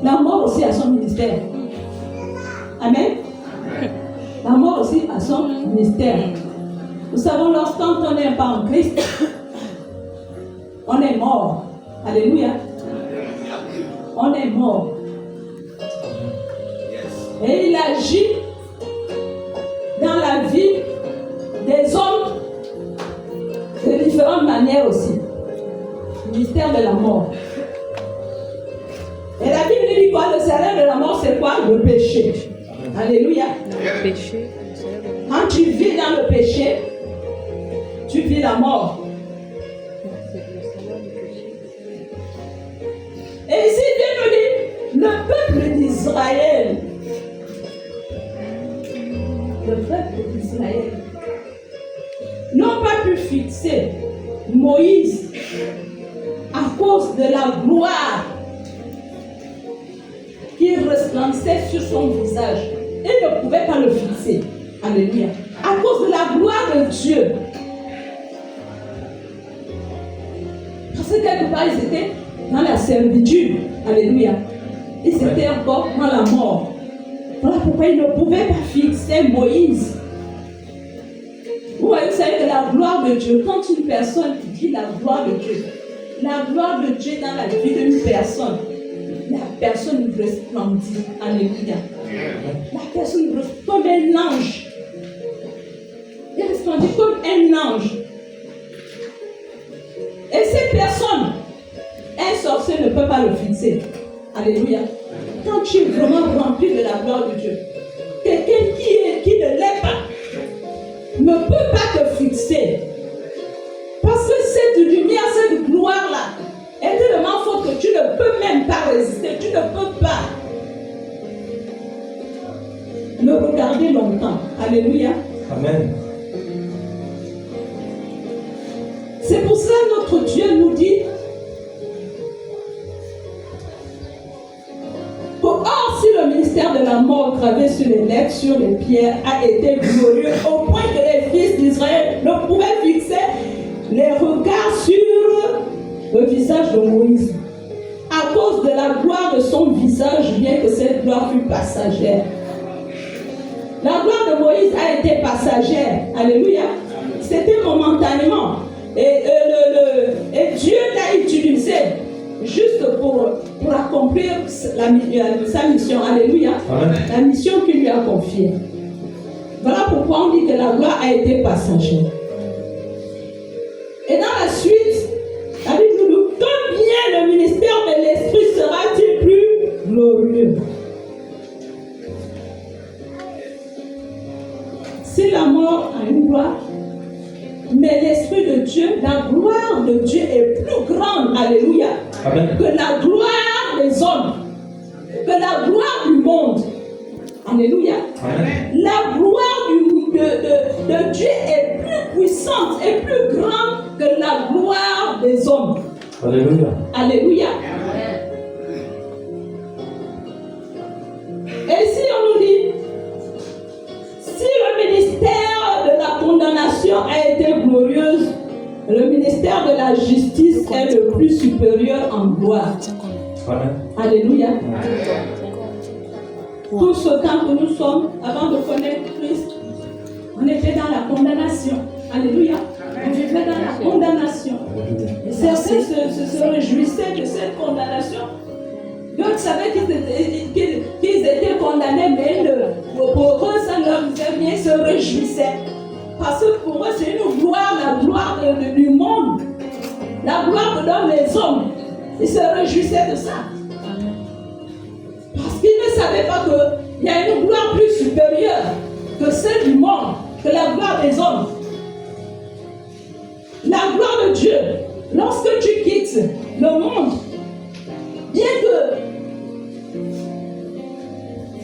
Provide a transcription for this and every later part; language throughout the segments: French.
la mort aussi a son ministère. Amen. La mort aussi a son ministère. Nous savons, lorsqu'on n'est pas en Christ, on est mort. Alléluia. On est mort. Et il agit dans la vie des hommes de différentes manières aussi. Le mystère de la mort. Et la Bible dit quoi? Le salaire de la mort, c'est quoi? Le péché. Alléluia. Le péché. Quand tu vis dans le péché, tu vis la mort. Et ici, Dieu nous dit, le peuple d'Israël, n'ont pas pu fixer Moïse à cause de la gloire qui resplendissait sur son visage. Ils ne pouvaient pas le fixer. Alléluia. À cause de la gloire de Dieu. Parce que quelque part, ils étaient dans la servitude. Alléluia. Ils étaient encore dans la mort. Voilà pourquoi ils ne pouvaient pas fixer Moïse. Vous savez que la gloire de Dieu, quand une personne dit la gloire de Dieu dans la vie d'une personne, la personne resplendit. Alléluia. La personne resplendit comme un ange. Il resplendit comme un ange. Et cette personne, un sorcier ne peut pas le fixer. Alléluia. Quand tu es vraiment rempli de la gloire de Dieu, quelqu'un qui ne l'est pas ne peut pas te fixer. Parce que cette lumière, cette gloire-là est tellement forte que tu ne peux même pas résister. Tu ne peux pas le regarder longtemps. Alléluia. Amen. C'est pour ça que notre Dieu nous dit or, si le ministère de la mort gravé sur les lettres, sur les pierres, a été glorieux au point que les fils d'Israël ne pouvaient fixer les regards sur le visage de Moïse, à cause de la gloire de son visage, bien que cette gloire fût passagère. La gloire de Moïse a été passagère. Alléluia. C'était momentanément. Et Dieu l'a utilisé juste pour accomplir sa mission. Alléluia. Amen. La mission qu'il lui a confiée. Voilà pourquoi on dit que la gloire a été passagère. Et dans la suite, la Bible nous dit combien le ministère de l'Esprit sera-t-il plus glorieux? Si la mort a une gloire, mais l'Esprit de Dieu, la gloire de Dieu est plus grande, alléluia, Amen. que la gloire des hommes, que la gloire du monde. Alléluia. Amen. La gloire de Dieu est plus puissante et plus grande que la gloire des hommes. Alléluia. Alléluia. Et si on nous dit, si le ministère de la condamnation a été glorieuse, le ministère de la justice est le plus supérieur en gloire. Amen. Alléluia. Tout ce temps que nous sommes, avant de connaître Christ, on était dans la condamnation. Alléluia. On vivait dans la condamnation. Et certains se réjouissaient de cette condamnation. D'autres savaient qu'ils étaient condamnés, mais pour eux, ça leur faisait bien, ils se réjouissaient. Parce que pour eux, c'est une gloire, la gloire du monde. La gloire de les hommes. Ils se réjouissaient de ça. Parce qu'ils ne savaient pas qu'il y a une gloire plus supérieure que celle du monde, que la gloire des hommes. La gloire de Dieu, lorsque tu quittes le monde, bien que,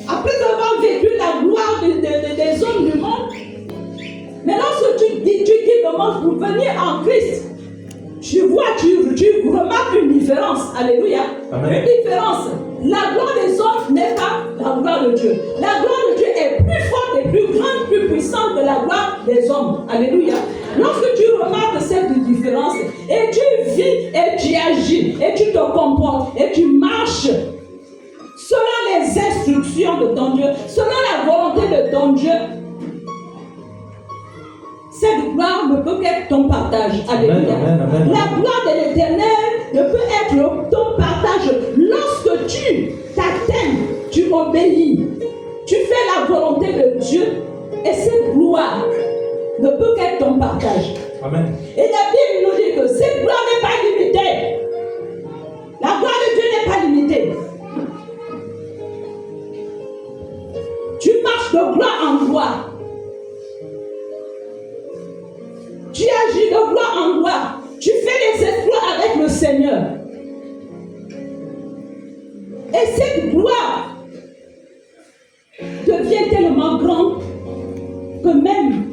après avoir vécu la gloire des hommes du monde, mais lorsque tu quittes le monde pour venir en Christ, tu vois, tu remarques une différence. Alléluia. Amen. Une différence. La gloire des hommes n'est pas la gloire de Dieu. La gloire de Dieu est plus forte et plus grande, plus puissante que la gloire des hommes. Alléluia. Lorsque tu remarques cette différence, et tu vis, et tu agis, et tu te comportes, et tu marches instructions de ton Dieu, selon la volonté de ton Dieu, cette gloire ne peut qu'être ton partage. Alléluia. Amen, amen, amen. La gloire de l'Éternel ne peut être ton partage lorsque tu t'attends, tu obéis, tu fais la volonté de Dieu, et cette gloire ne peut qu'être ton partage. Amen. Et la Bible nous dit que cette gloire n'est pas limitée. La gloire de Dieu n'est pas limitée. Tu marches de gloire en gloire. Tu agis de gloire en gloire. Tu fais les exploits avec le Seigneur. Et cette gloire devient tellement grande que même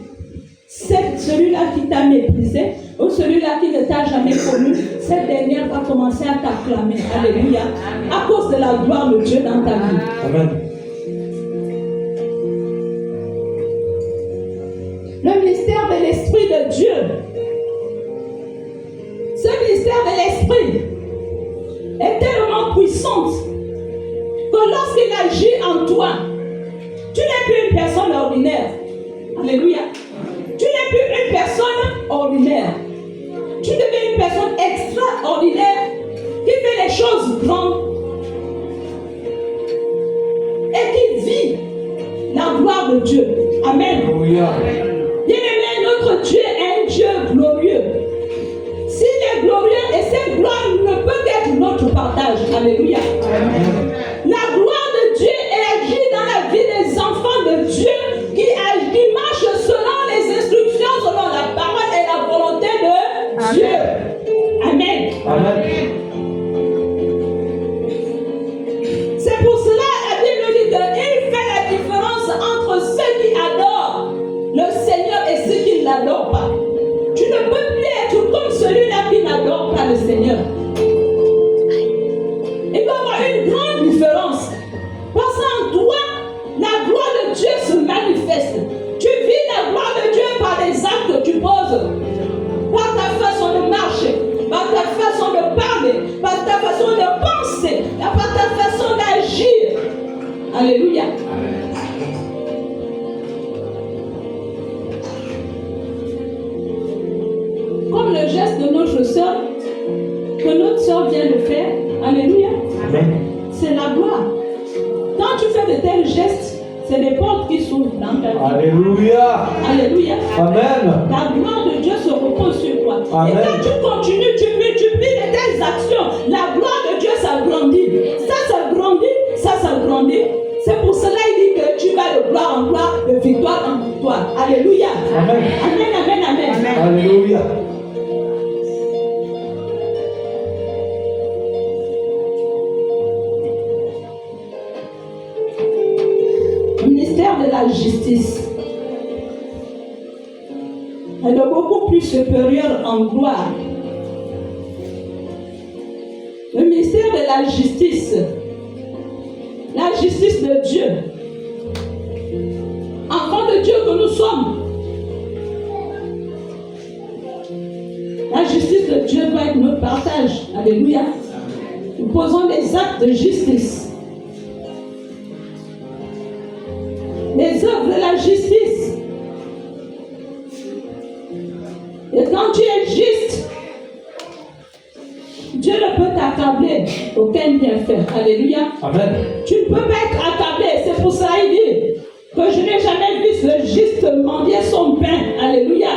celui-là qui t'a méprisé ou celui-là qui ne t'a jamais connu, cette dernière va commencer à t'acclamer. Alléluia. À cause de la gloire de Dieu dans ta vie. Amen. Le ministère de l'Esprit de Dieu. Ce ministère de l'Esprit est tellement puissant que lorsqu'il agit en toi, tu n'es plus une personne ordinaire. Alléluia. Tu n'es plus une personne ordinaire. Tu deviens une personne extraordinaire qui fait les choses grandes et qui vit la gloire de Dieu. Amen. Alléluia. Bien-aimé, notre Dieu est un Dieu glorieux. S'il est glorieux, et cette gloire ne peut qu'être notre partage. Alléluia. Amen. La gloire de Dieu agit dans la vie des enfants de Dieu qui marchent selon les instructions, selon la parole et la volonté de Dieu. Amen. Amen. C'est pour cela la Bible nous dit qu'il fait la différence entre ceux qui adorent le Seigneur et ceux qui ne l'adorent pas. Tu ne peux plus être comme celui-là qui n'adore pas le Seigneur. Il peut y avoir une grande différence. Parce qu'en toi, la gloire de Dieu se manifeste. Tu vis la gloire de Dieu par les actes que tu poses, par ta façon de marcher, par ta façon de parler, par ta façon de penser, par ta façon d'agir. Alléluia. Comme le geste de notre soeur, que notre soeur vient de faire. Alléluia. Amen. C'est la gloire. Quand tu fais de tels gestes, c'est des portes qui s'ouvrent dans ta vie. Alléluia. Alléluia. Amen. La gloire de Dieu se repose sur toi. Amen. Et quand tu continues, tu multiplies de telles actions, la gloire de Dieu s'agrandit. Ça s'agrandit, ça s'agrandit. C'est pour cela qu'il dit que tu vas de gloire en gloire, de victoire en victoire. Alléluia. Amen. Amen, amen, amen. Alléluia. Ministère de la justice est de beaucoup plus supérieur en gloire. Le ministère de la justice de Dieu, enfants de Dieu que nous sommes, la justice de Dieu doit être notre partage. Alléluia. Nous posons des actes de justice. Les œuvres de la justice. Et quand tu es juste, Dieu ne peut t'accabler aucun bienfait. Alléluia. Amen. Tu ne peux pas être accablé. C'est pour ça qu'il dit que je n'ai jamais vu le juste mendier son pain. Alléluia.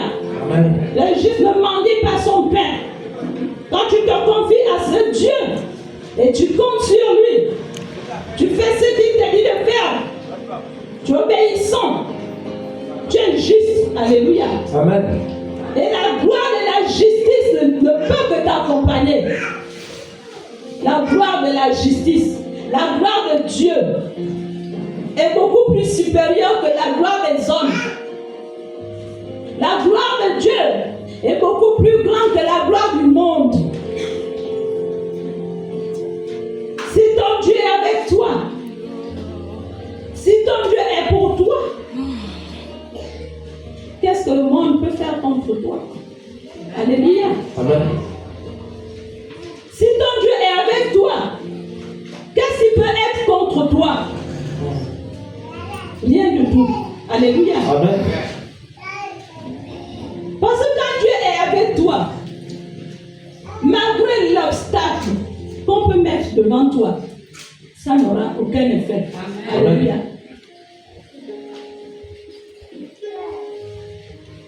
Amen. Le juste ne mendie pas son pain. Quand tu te confies à ce Dieu et tu comptes sur lui, tu fais ce qu'il te dit de faire. Tu es obéissant. Tu es juste. Alléluia. Amen. Et la gloire de la justice ne peut que t'accompagner. La gloire de la justice, la gloire de Dieu est beaucoup plus supérieure que la gloire des hommes. La gloire de Dieu est beaucoup plus grande que la gloire du monde. Si ton Dieu est avec toi, si ton Dieu est pour toi, qu'est-ce que le monde peut faire contre toi? Alléluia. Amen. Si ton Dieu est avec toi, qu'est-ce qui peut être contre toi? Rien du tout. Alléluia. Amen. Parce que quand Dieu est avec toi, malgré l'obstacle qu'on peut mettre devant toi, ça n'aura aucun effet. Alléluia.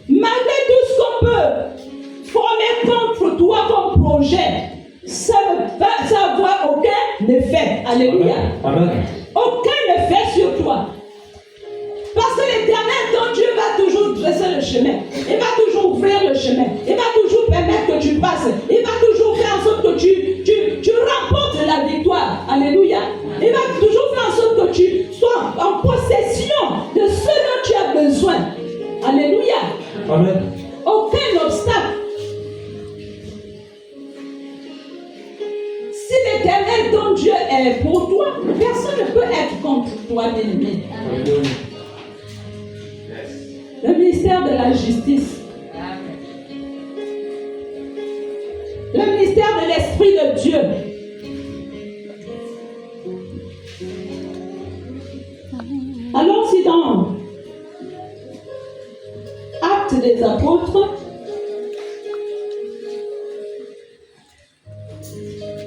Malgré tout ce qu'on peut former contre toi comme projet, ça ne va avoir aucun effet. Alléluia. Amen. Aucun effet sur toi. Parce que l'Éternel, ton Dieu, va toujours dresser le chemin. Il va toujours ouvrir le chemin. Il va toujours permettre que tu passes. Il va toujours faire en sorte que tu remportes la victoire. Alléluia. Il va toujours faire en sorte que tu sois en possession de ce dont tu as besoin. Alléluia. Amen. Aucun obstacle. Si l'Éternel, ton Dieu, est pour toi, personne ne peut être contre toi, bien-aimé. Le ministère de la justice. Le ministère de l'Esprit de Dieu. Allons-y dans Actes des Apôtres,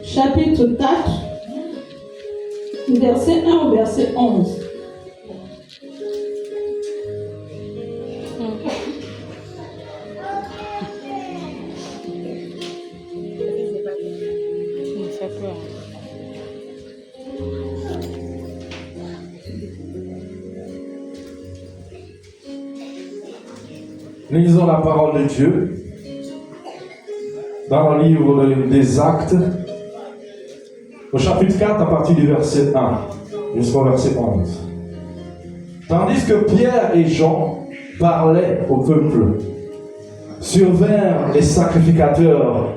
chapitre 4, verset 1 au verset 11. Lisons la parole de Dieu dans le livre des Actes, au chapitre 4, à partir du verset 1 jusqu'au verset 11. Tandis que Pierre et Jean parlaient au peuple, survinrent les sacrificateurs,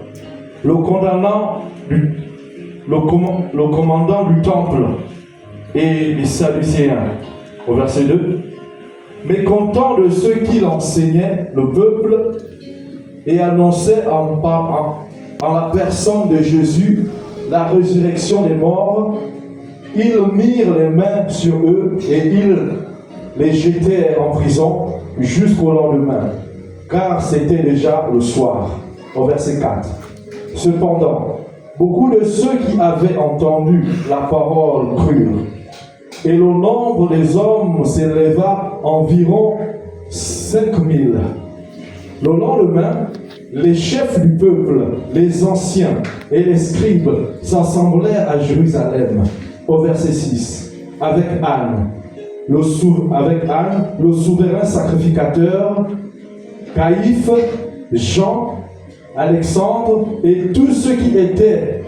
le commandant du temple et les Sadducéens. Au verset 2. Mécontent de ceux qui enseignaient le peuple et annonçaient en la personne de Jésus la résurrection des morts, ils mirent les mains sur eux et ils les jetèrent en prison jusqu'au lendemain, car c'était déjà le soir. Au verset 4. Cependant, beaucoup de ceux qui avaient entendu la parole crurent. Et le nombre des hommes s'éleva environ 5000. Le lendemain, les chefs du peuple, les anciens et les scribes s'assemblèrent à Jérusalem, au verset 6, avec Anne, le souverain sacrificateur, Caïphe, Jean, Alexandre et tous ceux qui étaient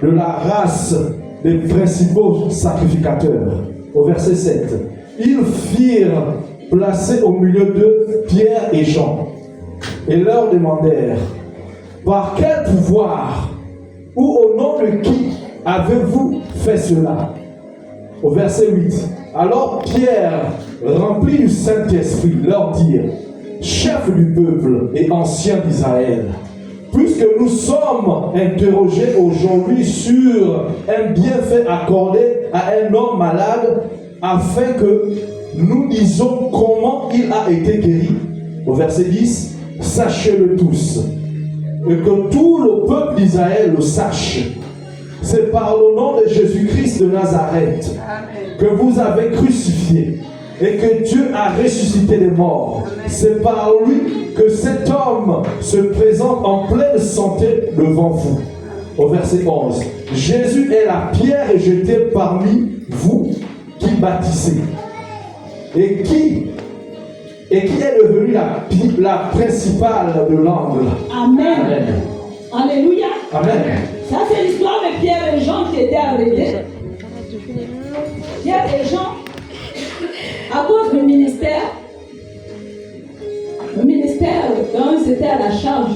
de la race des principaux sacrificateurs. Au verset 7, ils firent placer au milieu d'eux Pierre et Jean et leur demandèrent: par quel pouvoir ou au nom de qui avez-vous fait cela? Au verset 8, alors Pierre, rempli du Saint-Esprit, leur dit: chef du peuple et ancien d'Israël, puisque nous sommes interrogés aujourd'hui sur un bienfait accordé à un homme malade, afin que nous disions comment il a été guéri. Au verset 10, sachez-le tous, et que tout le peuple d'Israël le sache. C'est par le nom de Jésus-Christ de Nazareth que vous avez crucifié et que Dieu a ressuscité les morts. C'est par lui que cet homme se présente en pleine santé devant vous. Au verset 11, Jésus est la pierre jetée parmi vous qui bâtissez et qui est devenue la principale de l'angle. Amen. Amen. Alléluia. Amen. Ça, c'est l'histoire de Pierre et Jean qui étaient arrêtés. Pierre et Jean, à cause du ministère, le ministère dont ils étaient à la charge,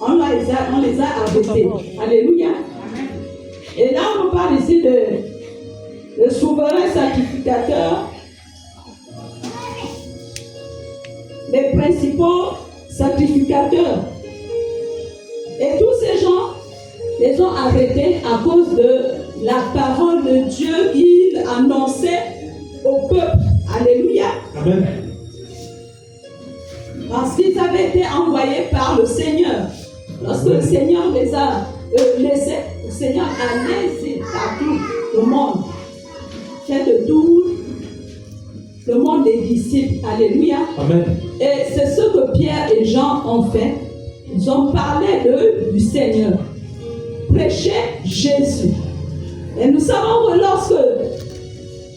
on les a arrêtés. Alléluia. Et là, on parle ici de souverain sacrificateur, les principaux sacrificateurs. Et tous ces gens, les les ont arrêtés à cause de la parole de Dieu qu'ils annonçaient au peuple. Alléluia. Amen. Parce qu'ils avaient été envoyés par le Seigneur. Lorsque le Seigneur les a laissés, le Seigneur a laissé partout le monde. Fait de tout le monde des disciples. Alléluia. Amen. Et c'est ce que Pierre et Jean ont fait. Ils ont parlé du Seigneur. Prêcher Jésus. Et nous savons que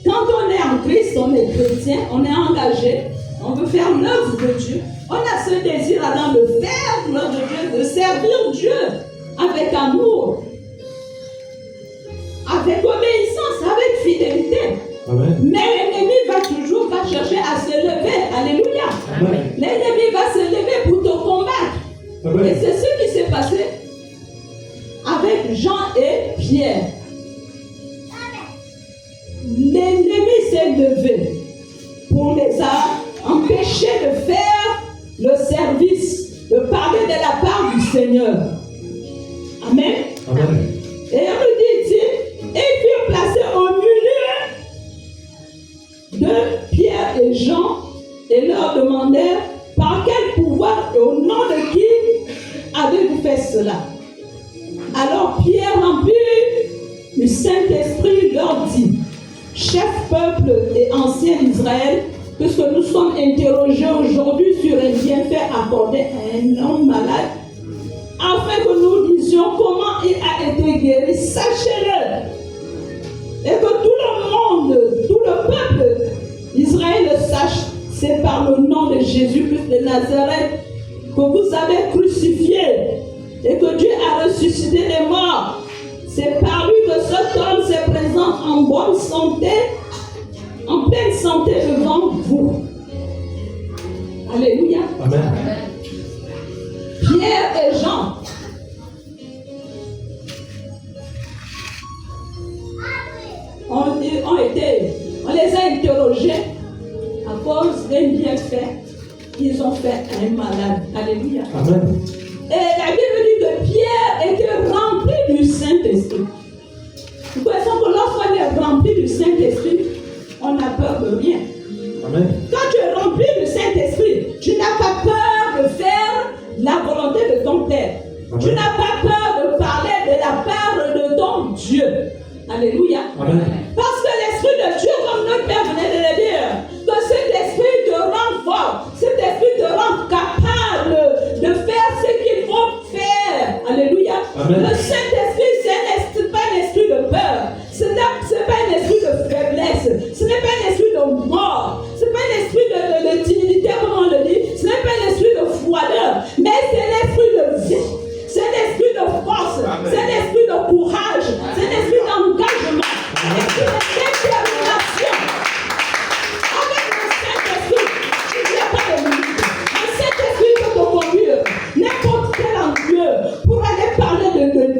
quand on est en Christ, on est chrétien, on est engagé, on veut faire l'œuvre de Dieu. On a ce désir alors de faire l'œuvre de Dieu, de servir Dieu avec amour, avec obéissance, avec fidélité. Amen. Mais l'ennemi va toujours chercher à se lever. Alléluia. Amen. L'ennemi va se lever pour te combattre. Amen. Et c'est ce qui s'est passé avec Jean et Pierre. L'ennemi s'est levé pour les empêcher de faire le service, de parler de la part du Seigneur. Amen. Amen. Et on nous dit ici, et ils furent placés au milieu de Pierre et Jean et leur demandèrent par quel pouvoir et au nom de qui avez-vous fait cela. Alors Pierre, rempli du Saint-Esprit, leur dit, chef peuple et ancien d'Israël, puisque nous sommes interrogés aujourd'hui sur un bienfait accordé à un homme malade, afin que nous disions comment il a été guéri, sachez-le, et que tout le monde, tout le peuple d'Israël le sache, c'est par le nom de Jésus-Christ de Nazareth que vous avez crucifié et que Dieu a ressuscité les morts. C'est par lui que cet homme se présente en bonne santé, en pleine santé devant vous. Alléluia. Amen. Pierre et Jean. On les a interrogés à cause d'un bienfait qu'ils ont fait à un malade. Alléluia. Amen. Et la Bible dit que Pierre était rempli du Saint-Esprit. Nous connaissons que lorsqu'on est rempli du Saint-Esprit, on n'a peur de rien. Amen. Quand tu es rempli du Saint-Esprit, tu n'as pas peur de faire la volonté de ton Père. Amen. Tu n'as pas peur de parler de la part de ton Dieu. Alléluia. Amen. Parce que l'Esprit de Dieu, comme notre Père venait de le dire, que cet Esprit te rend fort, cet Esprit te rend capable de faire ce qu'il faut faire. Alléluia. Amen. Le Saint-Esprit, c'est pas un esprit de peur. Ce n'est pas un esprit de faiblesse. Ce n'est pas un esprit de mort. Ce n'est pas un esprit de timidité, comme on le dit. Ce n'est pas un esprit de froideur. Mais c'est un esprit de vie. C'est un esprit de force. Amen. C'est un esprit de courage. C'est un esprit d'engagement. Un esprit de détermination. Avec le Saint-Esprit, il n'y a pas de limite. Le Saint-Esprit peut te conduire n'importe quel endroit pour aller parler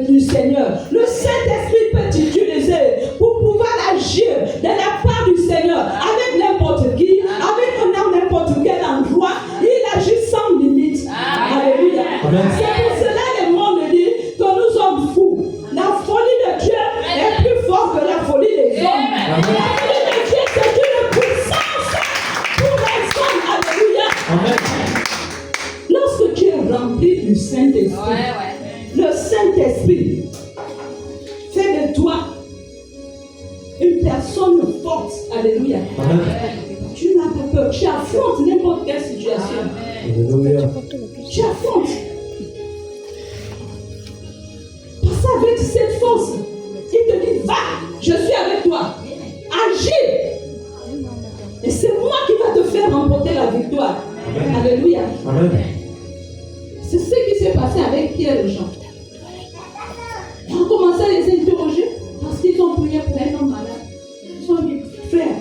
du Seigneur. Le Saint-Esprit peut t'utiliser pour pouvoir agir de la part du Seigneur avec n'importe qui, avec n'importe quel endroit. Il agit sans limite. Alléluia. Amen. C'est pour cela que le monde dit que nous sommes fous. La folie de Dieu est plus forte que la folie des hommes. La folie de Dieu, c'est une puissance pour les hommes. Alléluia. Amen. Lorsque tu es rempli du Saint-Esprit, le Saint-Esprit fait de toi une personne forte. Alléluia. Amen. Tu n'as pas peur. Tu affrontes n'importe quelle situation. Alléluia. Tu affrontes. Parce qu'avec cette force, il te dit, va, je suis avec toi. Agis. Et c'est moi qui va te faire remporter la victoire. Amen. Alléluia. Amen. C'est ce qui s'est passé avec Pierre et Jean. On a commencé à les interroger parce qu'ils ont prié pour un homme malade. Ils ont dit, frère,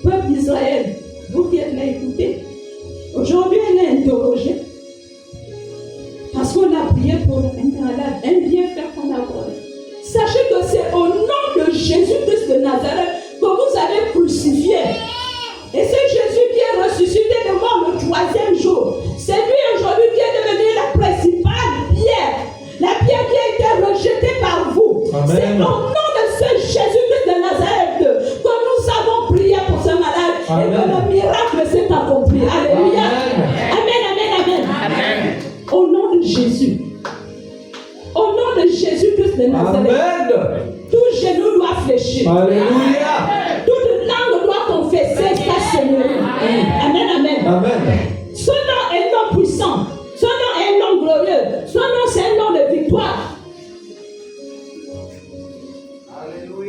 peuple d'Israël, vous qui êtes là, écoutez. Aujourd'hui, on est interrogé parce qu'on a prié pour un malade, un bienfait qu'on a accordé. Sachez que c'est au nom de Jésus-Christ de Nazareth que vous avez crucifié. Et c'est Jésus qui est ressuscité de mort le 3e jour. C'est lui aujourd'hui qui est devenu la principale pierre. La pierre qui a été rejetée Amen. C'est au nom de ce Jésus-Christ de Nazareth que nous avons prié pour ce malade. Amen. Et que le miracle s'est accompli. Alléluia. Amen. Amen. Au nom de Jésus. Au nom de Jésus-Christ de Nazareth. Amen. Tout genou doit fléchir. Alléluia. Toute langue doit confesser sa Seigneurie. Amen. Amen. Son nom est un nom puissant. Son nom est un nom glorieux. Son nom, c'est un nom de victoire.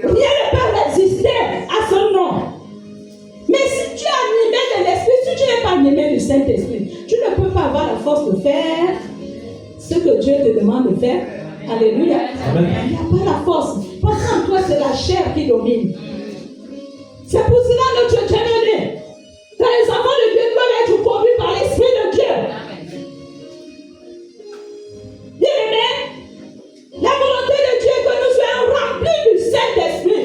Rien ne peut résister à son nom. Mais si tu es animé de l'Esprit, si tu n'es pas animé du Saint-Esprit, tu ne peux pas avoir la force de faire ce que Dieu te demande de faire. Alléluia. Amen. Il n'y a pas la force. Parce qu'en toi, c'est la chair qui domine. C'est pour cela que notre Dieu est né. Que les enfants de Dieu doivent être conduits par l'Esprit de Dieu. Bien-aimés, la volonté de Dieu est que nous soyons remplis du Saint-Esprit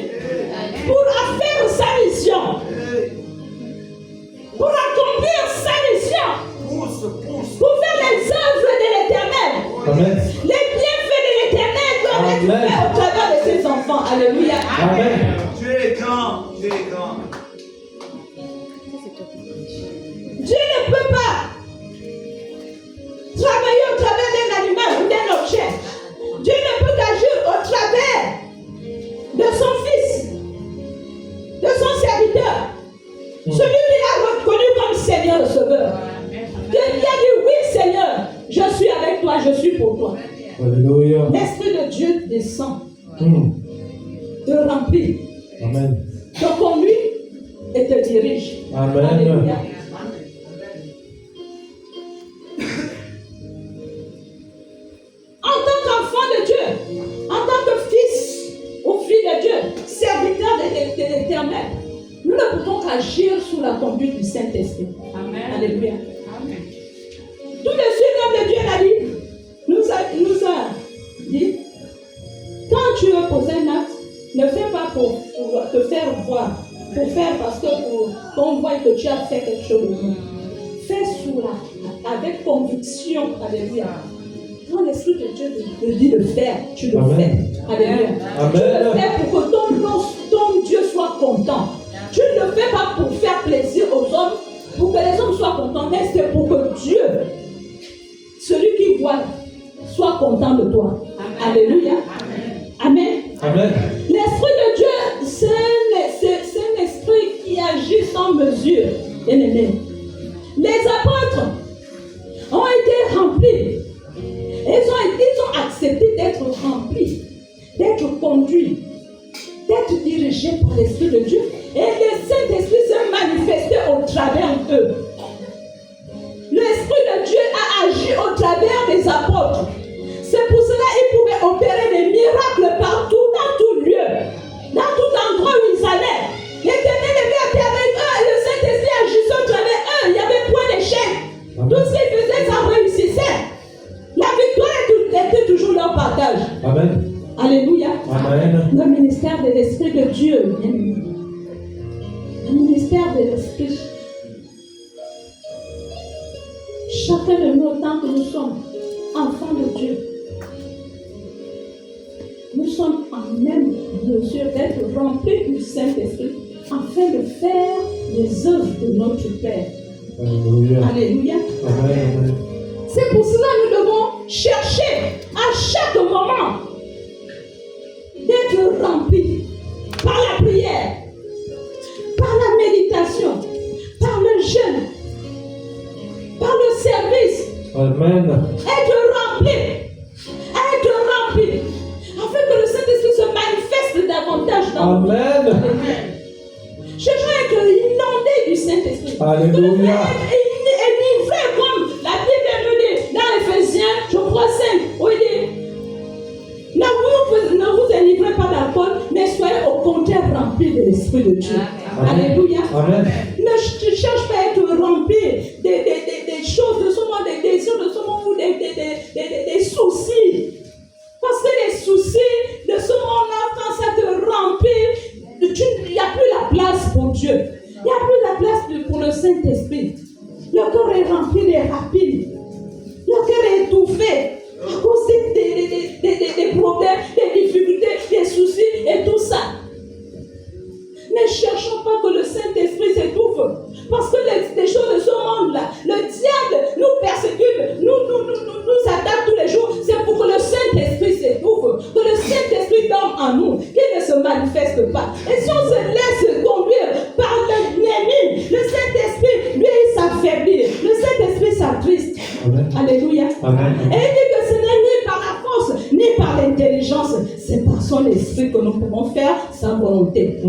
pour faire sa mission, pour accomplir sa mission, pour faire les œuvres de l'Éternel. Amen. Les bienfaits de l'Éternel doivent être faits au travers de ses enfants. Alléluia. Amen. Dieu est grand, Dieu est grand. Dieu ne peut pas travailler au travers d'un animal ou d'un objet. Dieu ne peut qu'agir au travers de son fils, de son serviteur, celui qu'il a reconnu comme Seigneur et Sauveur. Dieu lui a dit, oui Seigneur, je suis avec toi, je suis pour toi. Alléluia. L'Esprit de Dieu descend, te remplit, Amen. te conduit et te dirige. Amen. Alléluia. En tant qu'enfant de Dieu, en tant que fils ou fille de Dieu, serviteur de l'Éternel, nous ne pouvons qu'agir sous la conduite du Saint-Esprit. Amen. Alléluia. Amen. Tout de suite, l'homme de Dieu l'a dit, nous a dit, quand tu veux poser un acte, ne fais pas pour te faire voir, pour faire parce que qu'on voit que tu as fait quelque chose de bien. Fais avec conviction. Alléluia. Quand l'Esprit de Dieu te dit de faire, tu le Amen. fais. Alléluia. Amen. Tu le fais pour que ton Dieu soit content. Tu ne le fais pas pour faire plaisir aux hommes, pour que les hommes soient contents, mais c'est pour que Dieu, celui qui voit, soit content de toi. Amen. Alléluia. Amen. Amen. L'Esprit de Dieu, c'est un esprit qui agit sans mesure. Bien-aimé. Les apôtres ont été remplis. Ils ont accepté d'être remplis, d'être conduits, d'être dirigés par l'Esprit de Dieu. Et le Saint-Esprit s'est manifesté au travers d'eux. L'Esprit de Dieu a agi au travers des apôtres. C'est pour cela qu'ils pouvaient opérer des miracles partout, dans tout lieu, dans tout endroit où ils allaient. L'Éternel était avec eux et le Saint-Esprit agissait au travers eux. Il n'y avait point d'échec. Tout ce qu'ils faisaient, ça réussissait. La victoire était toujours leur partage. Amen. Alléluia. Amen. Le ministère de l'Esprit de Dieu. Le ministère de l'Esprit. Chacun de nous, tant que nous sommes enfants de Dieu, nous sommes en même mesure d'être remplis du Saint-Esprit afin de faire les œuvres de notre Père. Alléluia. Alléluia. Amen. C'est pour cela que nous devons chercher à chaque moment d'être remplis par la prière, par la méditation, par le jeûne, par le service. Amen. Être rempli, afin que le Saint-Esprit se manifeste davantage dans nous. Amen. Cherchons à être inondés du Saint-Esprit. Alléluia. Et livré comme la Bible nous dit dans Ephésiens, je crois 5, où il dit, ne vous délivrez pas d'alcool, mais soyez au contraire remplis de l'Esprit de Dieu. Amen. Alléluia. Amen. Ne cherche pas à être rempli des choses de ce monde, des désirs de ce monde ou des soucis. Parce que les soucis de ce monde-là, quand ça te remplit, il n'y a plus la place pour Dieu. Il n'y a plus la place pour le Saint-Esprit. Le corps est rempli des rapides. Le cœur est étouffé à cause des problèmes, des difficultés, des que le Saint-Esprit dorme en nous, qu'il ne se manifeste pas. Et si on se laisse conduire par l'ennemi, le Saint-Esprit, lui, il s'affaiblit. Le Saint-Esprit s'attriste. Alléluia. Amen. Et il dit que ce n'est ni par la force, ni par l'intelligence. C'est par son esprit que nous pouvons faire sa volonté.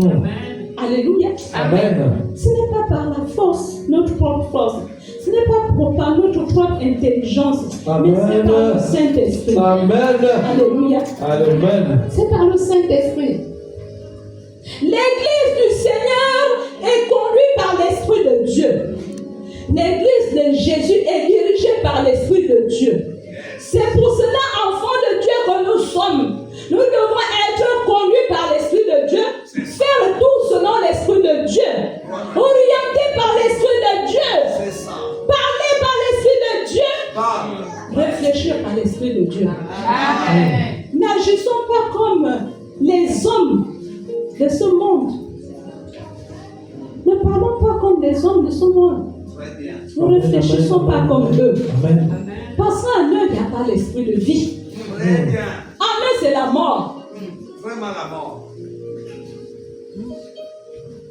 Alléluia. Amen. Ce n'est pas par la force, notre propre force. Ce n'est pas par notre propre intelligence. Amen. Mais c'est par le Saint-Esprit. Amen. Alléluia. Amen. C'est par le Saint-Esprit. L'église du Seigneur est conduite par l'Esprit de Dieu. L'église de Jésus est dirigée par l'Esprit de Dieu. C'est pour cela, enfants de Dieu que nous sommes. Nous devons être conduits par l'Esprit de Dieu, faire tout selon l'Esprit de Dieu, orientés par l'Esprit de Dieu, parler par l'Esprit de Dieu, réfléchir par l'Esprit de Dieu. N'agissons pas comme les hommes de ce monde. Ne parlons pas comme les hommes de ce monde. Ne réfléchissons pas comme eux. Parce qu'en eux, il n'y a pas l'esprit de vie. En eux, c'est la mort. Vraiment la mort.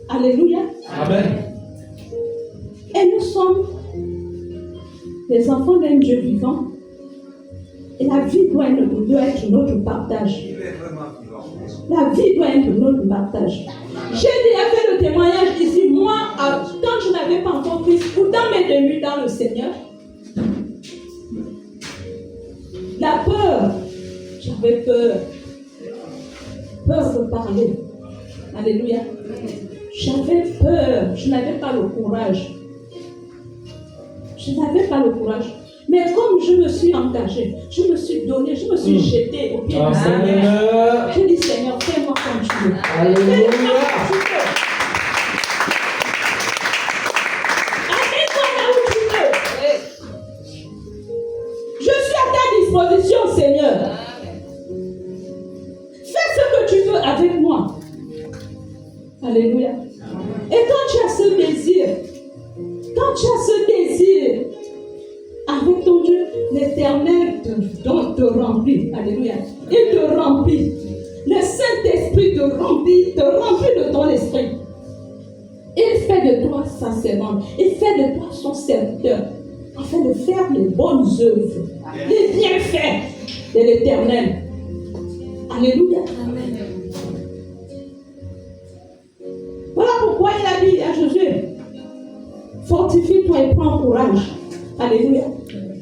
Alléluia. Amen. Et nous sommes les enfants d'un Dieu vivant. Et la vie doit être notre partage. Il est vraiment vivant. La vie doit être notre partage. J'ai déjà fait le témoignage ici. Moi, quand je n'avais pas encore Christ, ou dans mes débuts dans le Seigneur, la peur, j'avais peur. Peur de parler. Alléluia. J'avais peur. Je n'avais pas le courage. Je n'avais pas le courage. Mais comme je me suis engagée, je me suis donnée, je me suis jetée au pied du Seigneur. Je dis, Seigneur, fais-moi comme tu veux. Alléluia. Amène-moi là où tu veux. Je suis à ta disposition, Seigneur. Fais ce que tu veux avec moi. Alléluia. Et quand tu as ce désir, avec ton Dieu, l'Éternel te remplit. Alléluia. Il te remplit. Le Saint-Esprit te remplit de ton esprit. Il fait de toi sa servante. Il fait de toi son serviteur. Afin de faire les bonnes œuvres, les bienfaits de l'Éternel. Alléluia. Amen. Voilà pourquoi il a dit à Josué, fortifie-toi et prends courage. Alléluia.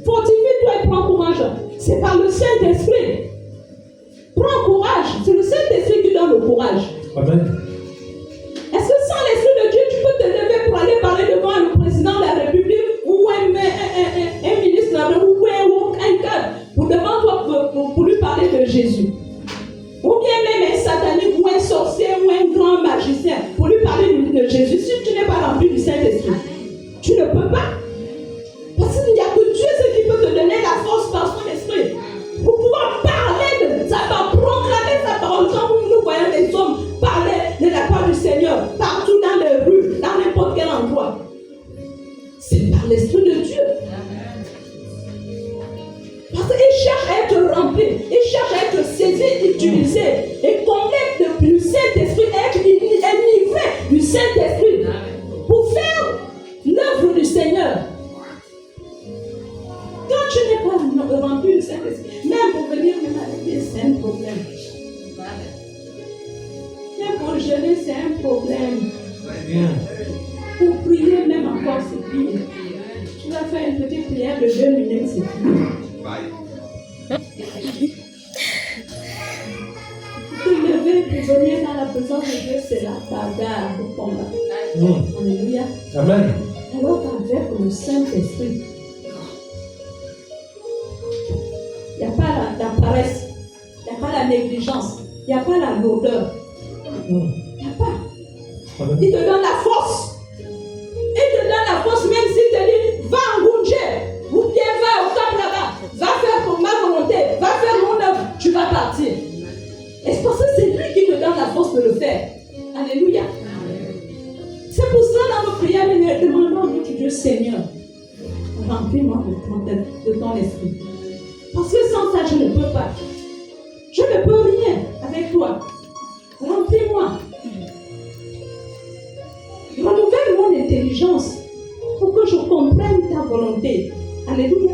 Fortifie-toi et prends courage. C'est par le Saint-Esprit. Prends courage. C'est le Saint-Esprit qui donne le courage. Amen. Est-ce que sans l'Esprit de Dieu, tu peux te lever pour aller parler devant le président de la République ou un ministre ou un cadre devant toi pour lui parler de Jésus? Ou bien même un satanique ou un sorcier ou un grand magicien pour lui parler de Jésus. Si tu n'es pas rempli du Saint-Esprit, tu ne peux pas. Parce qu'il n'y a que Dieu qui peut te donner la force par son esprit pour pouvoir parler de sa parole, proclamer sa parole. Quand nous voyons les hommes parler de la part du Seigneur partout dans les rues, dans n'importe quel endroit, c'est par l'Esprit de Dieu. Parce qu'il cherche à être rempli, il cherche à être saisi, utilisé et connaître du Saint-Esprit, être enivré du Saint-Esprit pour faire l'œuvre du Seigneur. Quand tu n'es pas rempli du Saint-Esprit, même pour venir à l'église, c'est un problème. Même pour jeûner, c'est un problème. Pour prier, même encore, c'est pire. Tu vas faire une petite prière de 2 minutes, c'est pire. Te lever pour venir dans la présence de Dieu, c'est la bagarre, le combat. Alléluia. Amen. Alors avec le Saint-Esprit, il n'y a pas la paresse, il n'y a pas la négligence, il n'y a pas la lourdeur. Il n'y a pas. Il te donne la force. Il te donne la force même s'il te dit, va en Goundje, ou bien va au camp là-bas, va faire pour ma volonté, va faire mon œuvre, tu vas partir. Et c'est parce que c'est lui qui te donne la force de le faire. Alléluia. C'est pour ça dans nos prières, nous demandons à notre Dieu, Seigneur, remplis-moi de ton esprit. Parce que sans ça, je ne peux pas. Je ne peux volonté. Alléluia.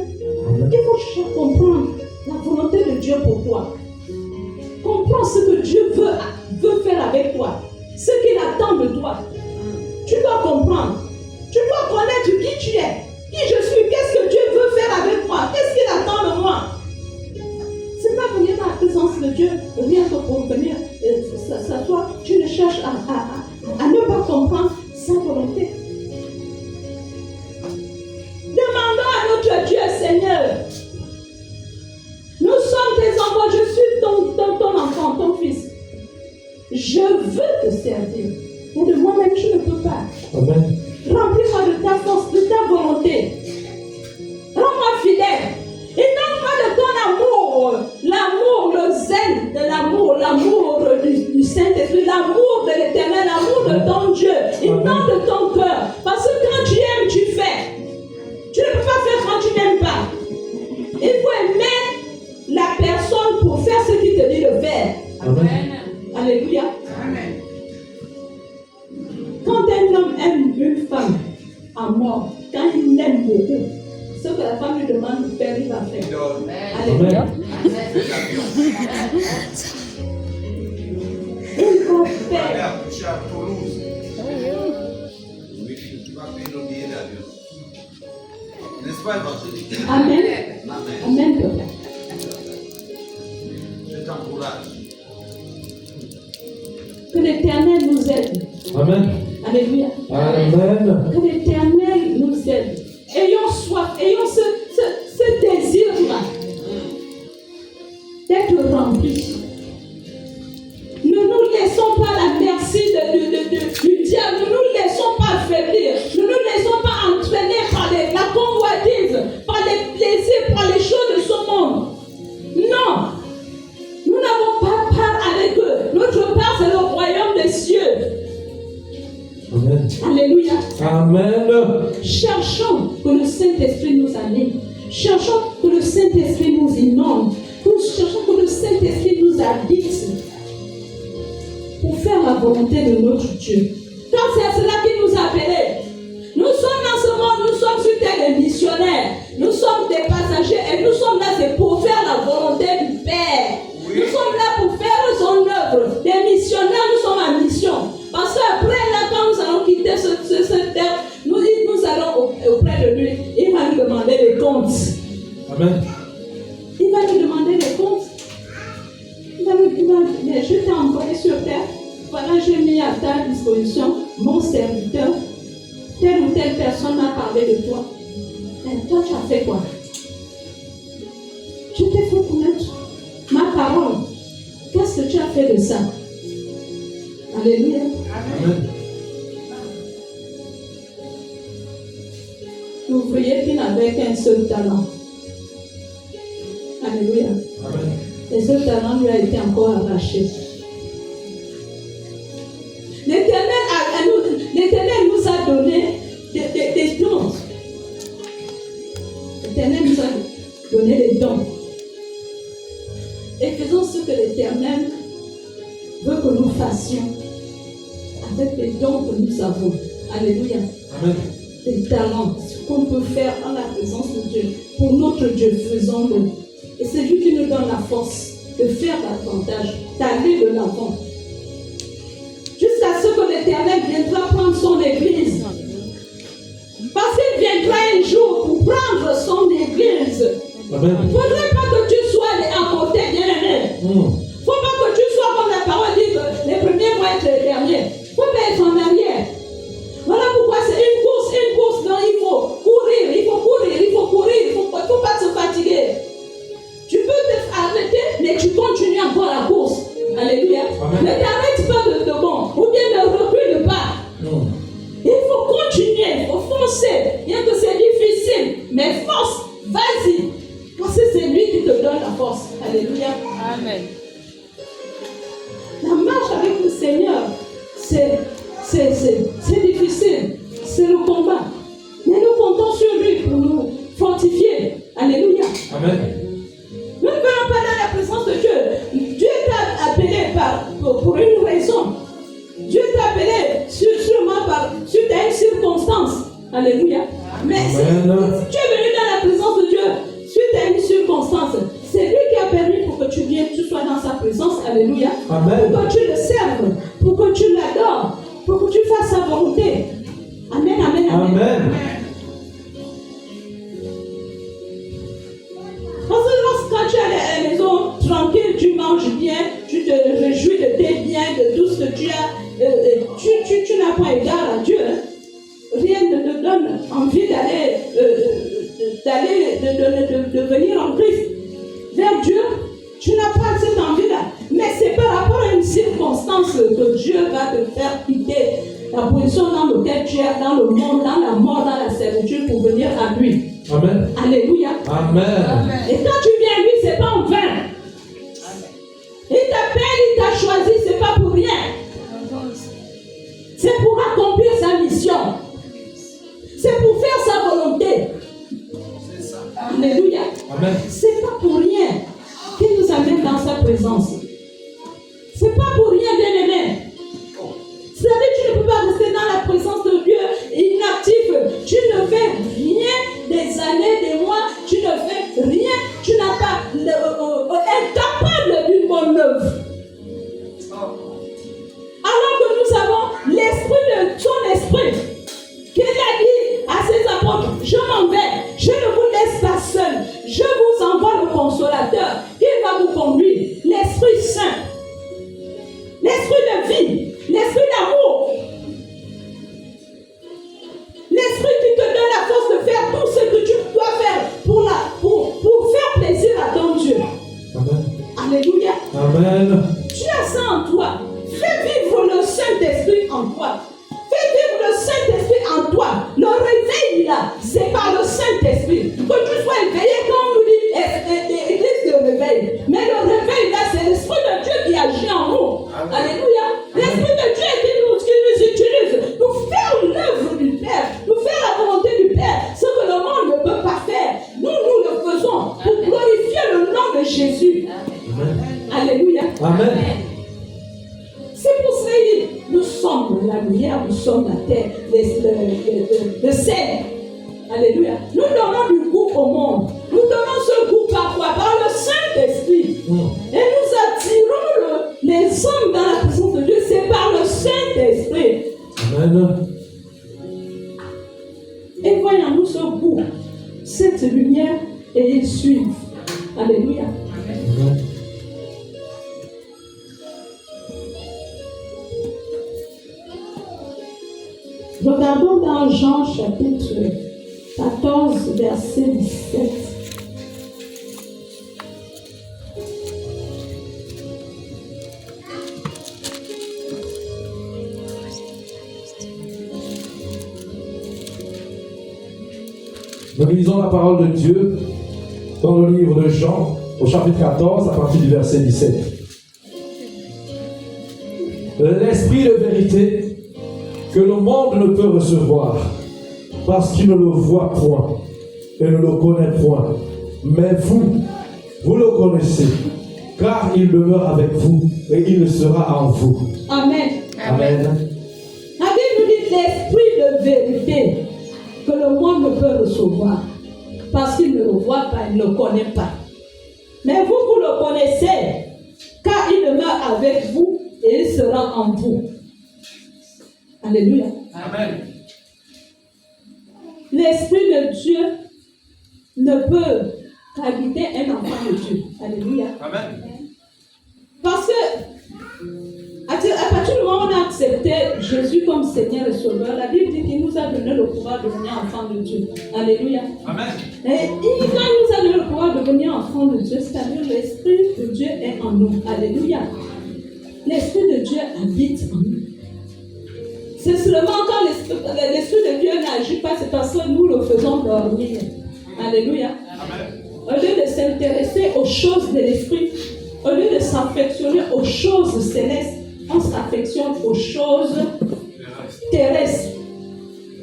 Il faut chercher à comprendre la volonté de Dieu pour toi. Comprends ce que Dieu veut faire avec toi. Ce qu'il attend de toi. Tu dois comprendre. Tu dois connaître qui tu es. Qui je suis. Qu'est-ce que Dieu veut faire avec moi. Qu'est-ce qu'il attend de moi. C'est pas venir dans la présence de Dieu, rien que pour venir s'asseoir. Tu ne cherches à ne pas comprendre sa volonté. Demandons à notre Dieu, Seigneur. Nous sommes tes enfants, je suis ton enfant, ton fils. Je veux te servir. Mais de moi-même, je ne peux pas. Amen. Remplis-moi de ta force, de ta volonté. Rends-moi fidèle. Et donne-moi de ton amour. L'amour, le zèle de l'amour du Saint-Esprit, l'amour de l'Éternel, l'amour de ton Dieu. Et non de ton cœur. Parce que quand tu aimes, tu fais. Tu ne peux pas faire quand tu n'aimes pas. Il faut aimer la personne pour faire ce qu'il te dit de faire. Amen. Alléluia. Amen. Quand un homme aime une femme à mort, quand il l'aime beaucoup, ce que la femme lui demande de faire, il va faire. Idole. Alléluia. Il va Allez faire. accoucher à Toulouse. Oui, tu vas payer nos billets d'avion. N'est-ce pas, évangélique? Amen. Amen. Amen, Père. Je t'encourage. Que l'Éternel nous aide. Amen. Alléluia. Amen. Que l'Éternel nous aide. Ayons soif, ayons ce désir-là d'être remplis. Ne nous laissons pas à la merci du diable. Ne nous laissons pas affaiblir. Ne nous laissons pas entraîner par la convoitise, par les plaisirs, par les choses de ce monde. Non. Nous n'avons pas part avec eux. Notre part, c'est le royaume des cieux. Amen. Alléluia. Amen. Cherchons que le Saint-Esprit nous anime. Cherchons que le Saint-Esprit nous inonde. Cherchons que le Saint-Esprit nous habite pour faire la volonté de notre Dieu. Car c'est cela qui nous a appelés. Nous sommes dans ce monde, nous sommes sur terre des missionnaires. Nous sommes des passagers et nous sommes là, c'est pour faire la volonté du Père. Oui. Nous sommes là pour faire son œuvre. Des missionnaires, nous sommes en mission. Parce qu'après, là, quand nous allons quitter cette terre, nous allons auprès de lui. Il va nous demander des comptes. Amen. Il va nous demander des comptes. Mais je t'ai envoyé sur terre. Voilà, j'ai mis à ta disposition mon serviteur. Telle ou telle personne m'a parlé de toi. Et toi, tu as fait quoi? Je t'ai fait connaître ma parole. Qu'est-ce que tu as fait de ça? Alléluia. Amen. L'ouvrier qui n'avait qu'un seul talent. Alléluia. Amen. Et ce talent lui a été encore arraché. L'Éternel nous a donné des dons. L'Éternel nous a donné des dons. Et faisons ce que l'Éternel veut que nous fassions avec les dons que nous avons. Alléluia. Amen. Des talents, ce qu'on peut faire en la présence de Dieu. Pour notre Dieu, faisons-le. Et c'est lui qui nous donne la force de faire davantage, d'aller de l'avant. Jusqu'à ce que l'Éternel viendra prendre son église. Parce qu'il viendra un jour pour prendre son église. Amen. Il ne faudrait pas que tu sois à côté, bien-aimé. Il ne faut pas que tu sois comme la parole dit que les premiers vont être les derniers. Il ne faut pas être en arrière. Voilà pourquoi c'est une course dont il faut courir, il ne faut pas se fatiguer. Tu peux t'arrêter, mais tu continues encore la course. Alléluia. Amen. Ne t'arrête pas de bon, ou bien ne recule pas. Il faut continuer, il faut foncer. Bien que c'est difficile, mais force, vas-y. Parce que c'est lui qui te donne la force. Alléluia. Amen. La marche avec le Seigneur, c'est difficile. C'est le combat. Mais nous comptons sur lui pour nous fortifier. Alléluia. Amen. Nous ne venons pas dans la présence de Dieu. Dieu t'a appelé pour une raison. Dieu t'a appelé sûrement sur une circonstance. Alléluia. Mais Amen. si tu es venu dans la présence de Dieu, suite à une circonstance, c'est lui qui a permis pour que tu viennes, tu sois dans sa présence. Alléluia. Amen. Pour que tu le serves, pour que tu l'adores, pour que tu fasses sa volonté. Amen, amen, amen. Amen. Parce que quand tu es à la maison, tranquille, tu manges bien, tu te réjouis de tes biens, de tout ce que tu as, tu n'as pas égard à Dieu. Hein. Rien ne te donne envie de venir en Christ. Vers Dieu, tu n'as pas cette envie-là. Mais c'est par rapport à une circonstance que Dieu va te faire quitter la position dans laquelle tu es, dans le monde, dans la mort, dans la servitude, pour venir à lui. Amen. Alléluia. Amen. Et quand tu viens à lui, c'est pas en vain. Il t'appelle, il t'a choisi, c'est pas pour rien. C'est pour accomplir sa mission. C'est pour faire sa volonté. Alléluia. Amen. C'est pas pour rien qu'il nous amène dans sa présence. C'est pas pour rien, bien-aimé. C'est-à-dire que tu ne peux pas rester dans la présence de Dieu inactif. Tu ne fais rien des années, des mois. Tu ne fais rien. Tu n'as pas incapable d'une bonne œuvre. Alors que nous avons l'esprit de son esprit. Qu'il a dit à ses apôtres, je m'en vais, je ne vous laisse pas seul. Je vous envoie le consolateur qui va vous conduire. L'Esprit Saint. L'esprit de vie. L'esprit d'amour. L'esprit qui te donne la force de faire tout ce que tu dois faire pour faire plaisir à ton Dieu. Amen. Alléluia. Amen. Tu as ça en toi. Fais vivre le Saint-Esprit en toi. Fais vivre le Saint-Esprit en toi. Le réveil là, c'est par le Saint-Esprit. Que tu sois éveillé, comme nous dit l'église de réveil. Mais le réveil là, c'est l'Esprit de Dieu qui agit en nous. Amen. Alléluia. L'Esprit de Dieu qui nous utilise pour faire l'œuvre du Père, pour faire la volonté du Père. Ce que le monde ne peut pas faire, nous le faisons pour glorifier le nom de Jésus. Alléluia. Amen. C'est pour cela que nous sommes la lumière, nous sommes la terre, le sel. Alléluia. Nous donnons du goût au monde. Nous donnons ce goût par quoi? Par le Saint-Esprit. Et nous attirons les hommes dans la présence de Dieu. C'est par le Saint-Esprit. Amen. Et voyons-nous ce goût, cette lumière, et ils suivent. Alléluia. Amen. Regardons dans Jean chapitre 14, verset 17. Nous lisons la parole de Dieu dans le livre de Jean, au chapitre 14, à partir du verset 17. L'esprit de vérité que le monde ne peut recevoir, parce qu'il ne le voit point et ne le connaît point. Mais vous le connaissez, car il demeure avec vous et il sera en vous. Amen. Amen. La Bible nous dit l'esprit de vérité que le monde ne peut recevoir, parce qu'il ne le voit pas, il ne le connaît pas. Mais vous le connaissez, car il demeure avec vous et il sera en vous. Alléluia. Amen. L'Esprit de Dieu ne peut qu'habiter un enfant de Dieu. Alléluia. Amen. Parce que à partir du moment où on a accepté Jésus comme Seigneur et Sauveur, la Bible dit qu'il nous a donné le pouvoir de devenir enfant de Dieu. Alléluia. Amen. Et quand il nous a donné le pouvoir de devenir enfant de Dieu, c'est-à-dire l'Esprit de Dieu est en nous. Alléluia. L'Esprit de Dieu habite en nous. C'est seulement quand l'Esprit de Dieu n'agit pas, c'est parce que nous le faisons dormir. Alléluia. Amen. Au lieu de s'intéresser aux choses de l'Esprit, au lieu de s'affectionner aux choses célestes, on s'affectionne aux choses terrestres.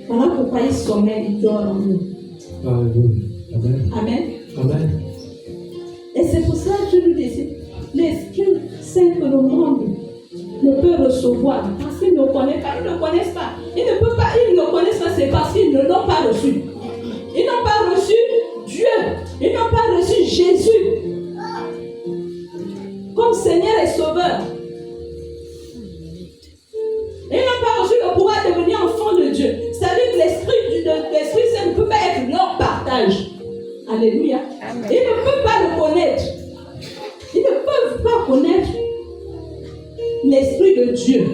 Voilà pourquoi il sommeille, il dort en nous. Alléluia. Amen. Amen. Amen. Et c'est pour ça que je nous dis, l'Esprit Saint que le monde ne peut recevoir, parce qu'ils ne connaissent pas, ils ne connaissent pas. Ils ne peut pas, ils ne connaissent pas, c'est parce qu'ils ne l'ont pas reçu. Ils n'ont pas reçu Jésus comme Seigneur et Sauveur. Ils n'ont pas reçu le pouvoir de devenir enfant de Dieu. C'est-à-dire que l'Esprit Saint ne peut pas être leur partage. Alléluia. Ils ne peuvent pas le connaître. Ils ne peuvent pas connaître l'Esprit de Dieu.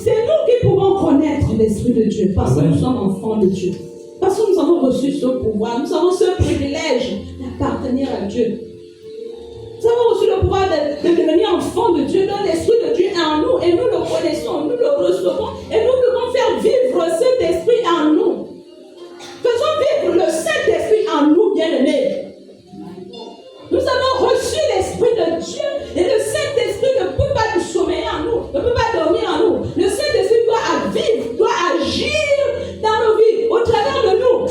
C'est nous qui pouvons connaître l'Esprit de Dieu parce que nous sommes enfants de Dieu. Parce que nous avons reçu ce pouvoir, nous avons ce privilège d'appartenir à Dieu. Nous avons reçu le pouvoir de devenir enfants de Dieu, dont l'Esprit de Dieu est en nous et nous le connaissons, nous le recevons et nous devons faire vivre cet esprit en nous. Faisons vivre le Saint-Esprit en nous, bien-aimés. Nous avons reçu l'Esprit de Dieu et le Saint-Esprit ne peut pas nous sommeiller en nous, ne peut pas dormir en nous. Le Saint-Esprit doit vivre, doit agir dans nos vies, au travers de nous,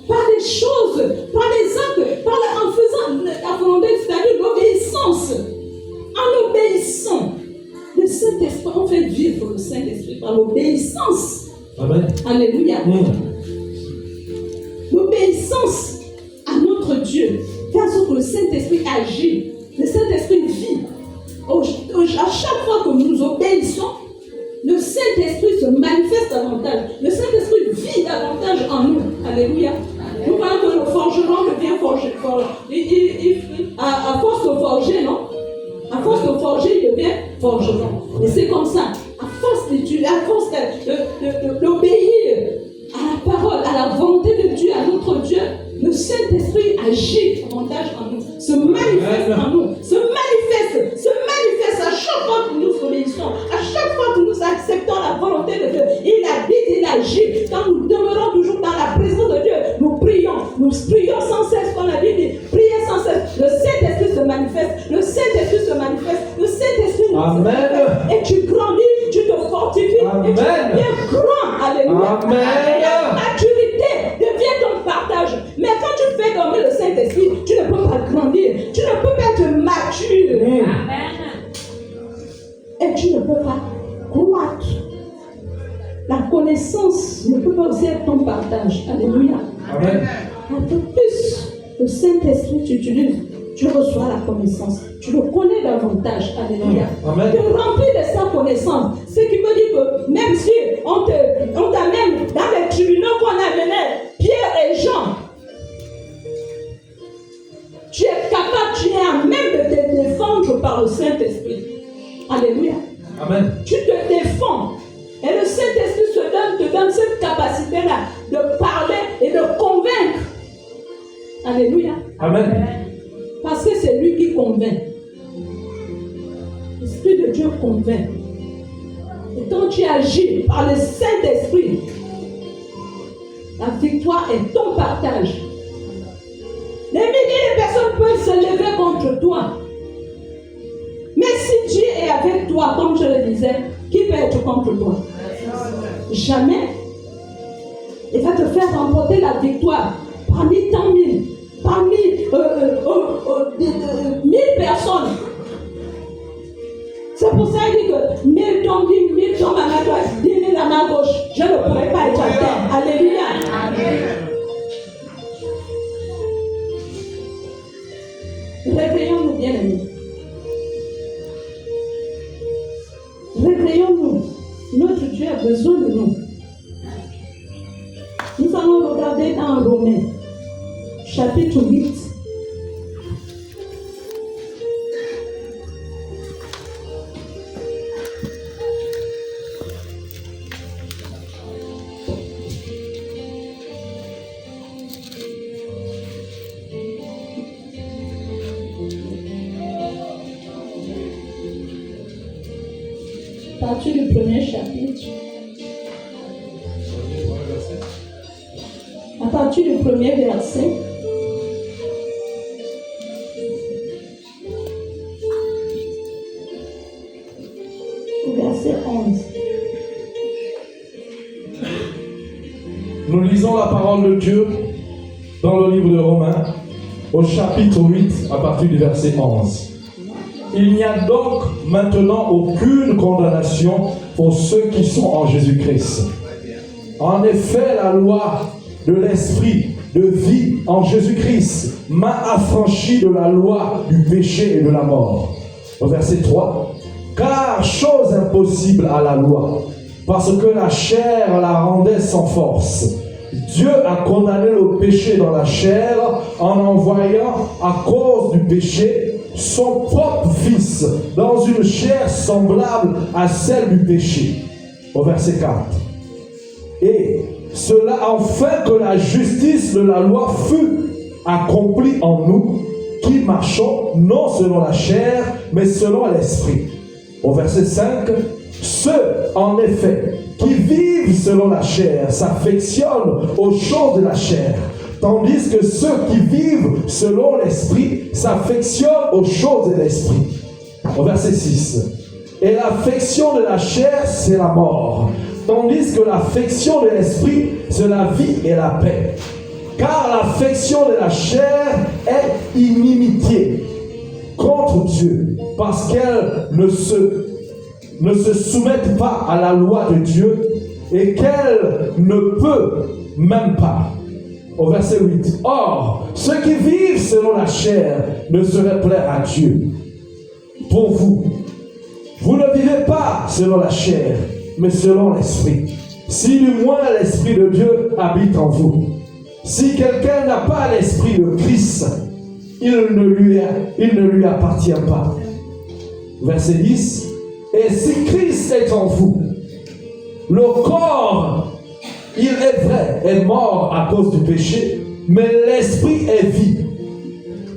par des choses, par des actes, en faisant la volonté, c'est-à-dire l'obéissance. En obéissant, le Saint-Esprit, on fait vivre le Saint-Esprit par l'obéissance. Amen. Alléluia. L'obéissance à notre Dieu. Faire ce que le Saint-Esprit agit. Le Saint-Esprit vit. À chaque fois que nous obéissons, le Saint-Esprit se manifeste davantage. Le Saint-Esprit vit davantage en nous. Alléluia. Nous voyons que le forgeron devient forger. À force de forger, non? À force de forger, il devient forgeron. Et c'est comme ça. À force d'étudier, à force d'obéir à la parole, à la volonté de Dieu, à notre Dieu, le Saint-Esprit agit davantage en nous, se manifeste en nous, se manifeste à chaque fois que nous obéissons, à chaque fois que nous acceptons la volonté de Dieu. Il habite, il agit. Quand nous demeurons toujours dans la présence de Dieu, nous prions sans cesse, comme la Bible dit, priez sans cesse. Le Saint-Esprit se manifeste, le Saint-Esprit se manifeste, le Saint-Esprit nous manifeste. Et tu grandis, tu te fortifies, et tu deviens grand. Alléluia. Amen. La maturité devient ton partage. Mais quand tu fais dormir le Saint-Esprit, tu ne peux pas grandir, tu ne peux pas être mature. Amen. Et tu ne peux pas croître. La connaissance ne peut pas aussi être ton partage. Alléluia. Amen. Un peu plus le Saint-Esprit tu utilises, tu reçois la connaissance. Tu le connais davantage. Alléluia. Amen. Tu es rempli de sa connaissance. Ce qui veut dire que même si on t'amène dans les tribunaux qu'on amenait Pierre et Jean, tu es capable, tu es à même de te défendre par le Saint-Esprit. Alléluia. Amen. Tu te défends. Et le Saint-Esprit te donne cette capacité-là de parler et de convaincre. Alléluia. Amen. Parce que c'est lui qui convainc. L'Esprit de Dieu convainc. Et quand tu agis par le Saint-Esprit, la victoire est ton partage. Des milliers de personnes peuvent se lever contre toi. Mais si Dieu est avec toi, comme je le disais, qui peut être contre toi? Jamais. Il va te faire remporter la victoire parmi tant mille, parmi 1000 personnes. C'est pour ça qu'il dit que 1000 tombent, 1000 tombent à ma droite, 10 000 à ma gauche. Je ne pourrai pas être à terre. Alléluia. Réveillons-nous, bien-aimés. Réveillons-nous. Notre Dieu a besoin de nous. Nous allons regarder dans Romains, chapitre 8. À partir du premier chapitre. À partir du premier verset. Verset 11. Nous lisons la parole de Dieu dans le livre de Romains, au chapitre 8, à partir du verset 11. Il n'y a donc maintenant aucune condamnation pour ceux qui sont en Jésus-Christ. En effet, la loi de l'esprit de vie en Jésus-Christ m'a affranchi de la loi du péché et de la mort. Au verset 3, car chose impossible à la loi, parce que la chair la rendait sans force. Dieu a condamné le péché dans la chair en envoyant à cause du péché son propre Fils dans une chair semblable à celle du péché. Au verset 4. Et cela afin que la justice de la loi fût accomplie en nous qui marchons non selon la chair mais selon l'esprit. Au verset 5. Ceux en effet qui vivent selon la chair s'affectionnent aux choses de la chair, tandis que ceux qui vivent selon l'esprit s'affectionnent aux choses de l'esprit. Au verset 6. Et l'affection de la chair, c'est la mort, tandis que l'affection de l'esprit, c'est la vie et la paix. Car l'affection de la chair est inimitié contre Dieu, parce qu'elle ne se soumettent pas à la loi de Dieu et qu'elle ne peut même pas. Au verset 8. Or, ceux qui vivent selon la chair ne sauraient plaire à Dieu. Pour vous, vous ne vivez pas selon la chair, mais selon l'esprit. Si du moins l'esprit de Dieu habite en vous. Si quelqu'un n'a pas l'esprit de Christ, il ne lui appartient pas. Verset 10. Et si Christ est en vous, le corps, il est vrai, est mort à cause du péché, mais l'esprit est vie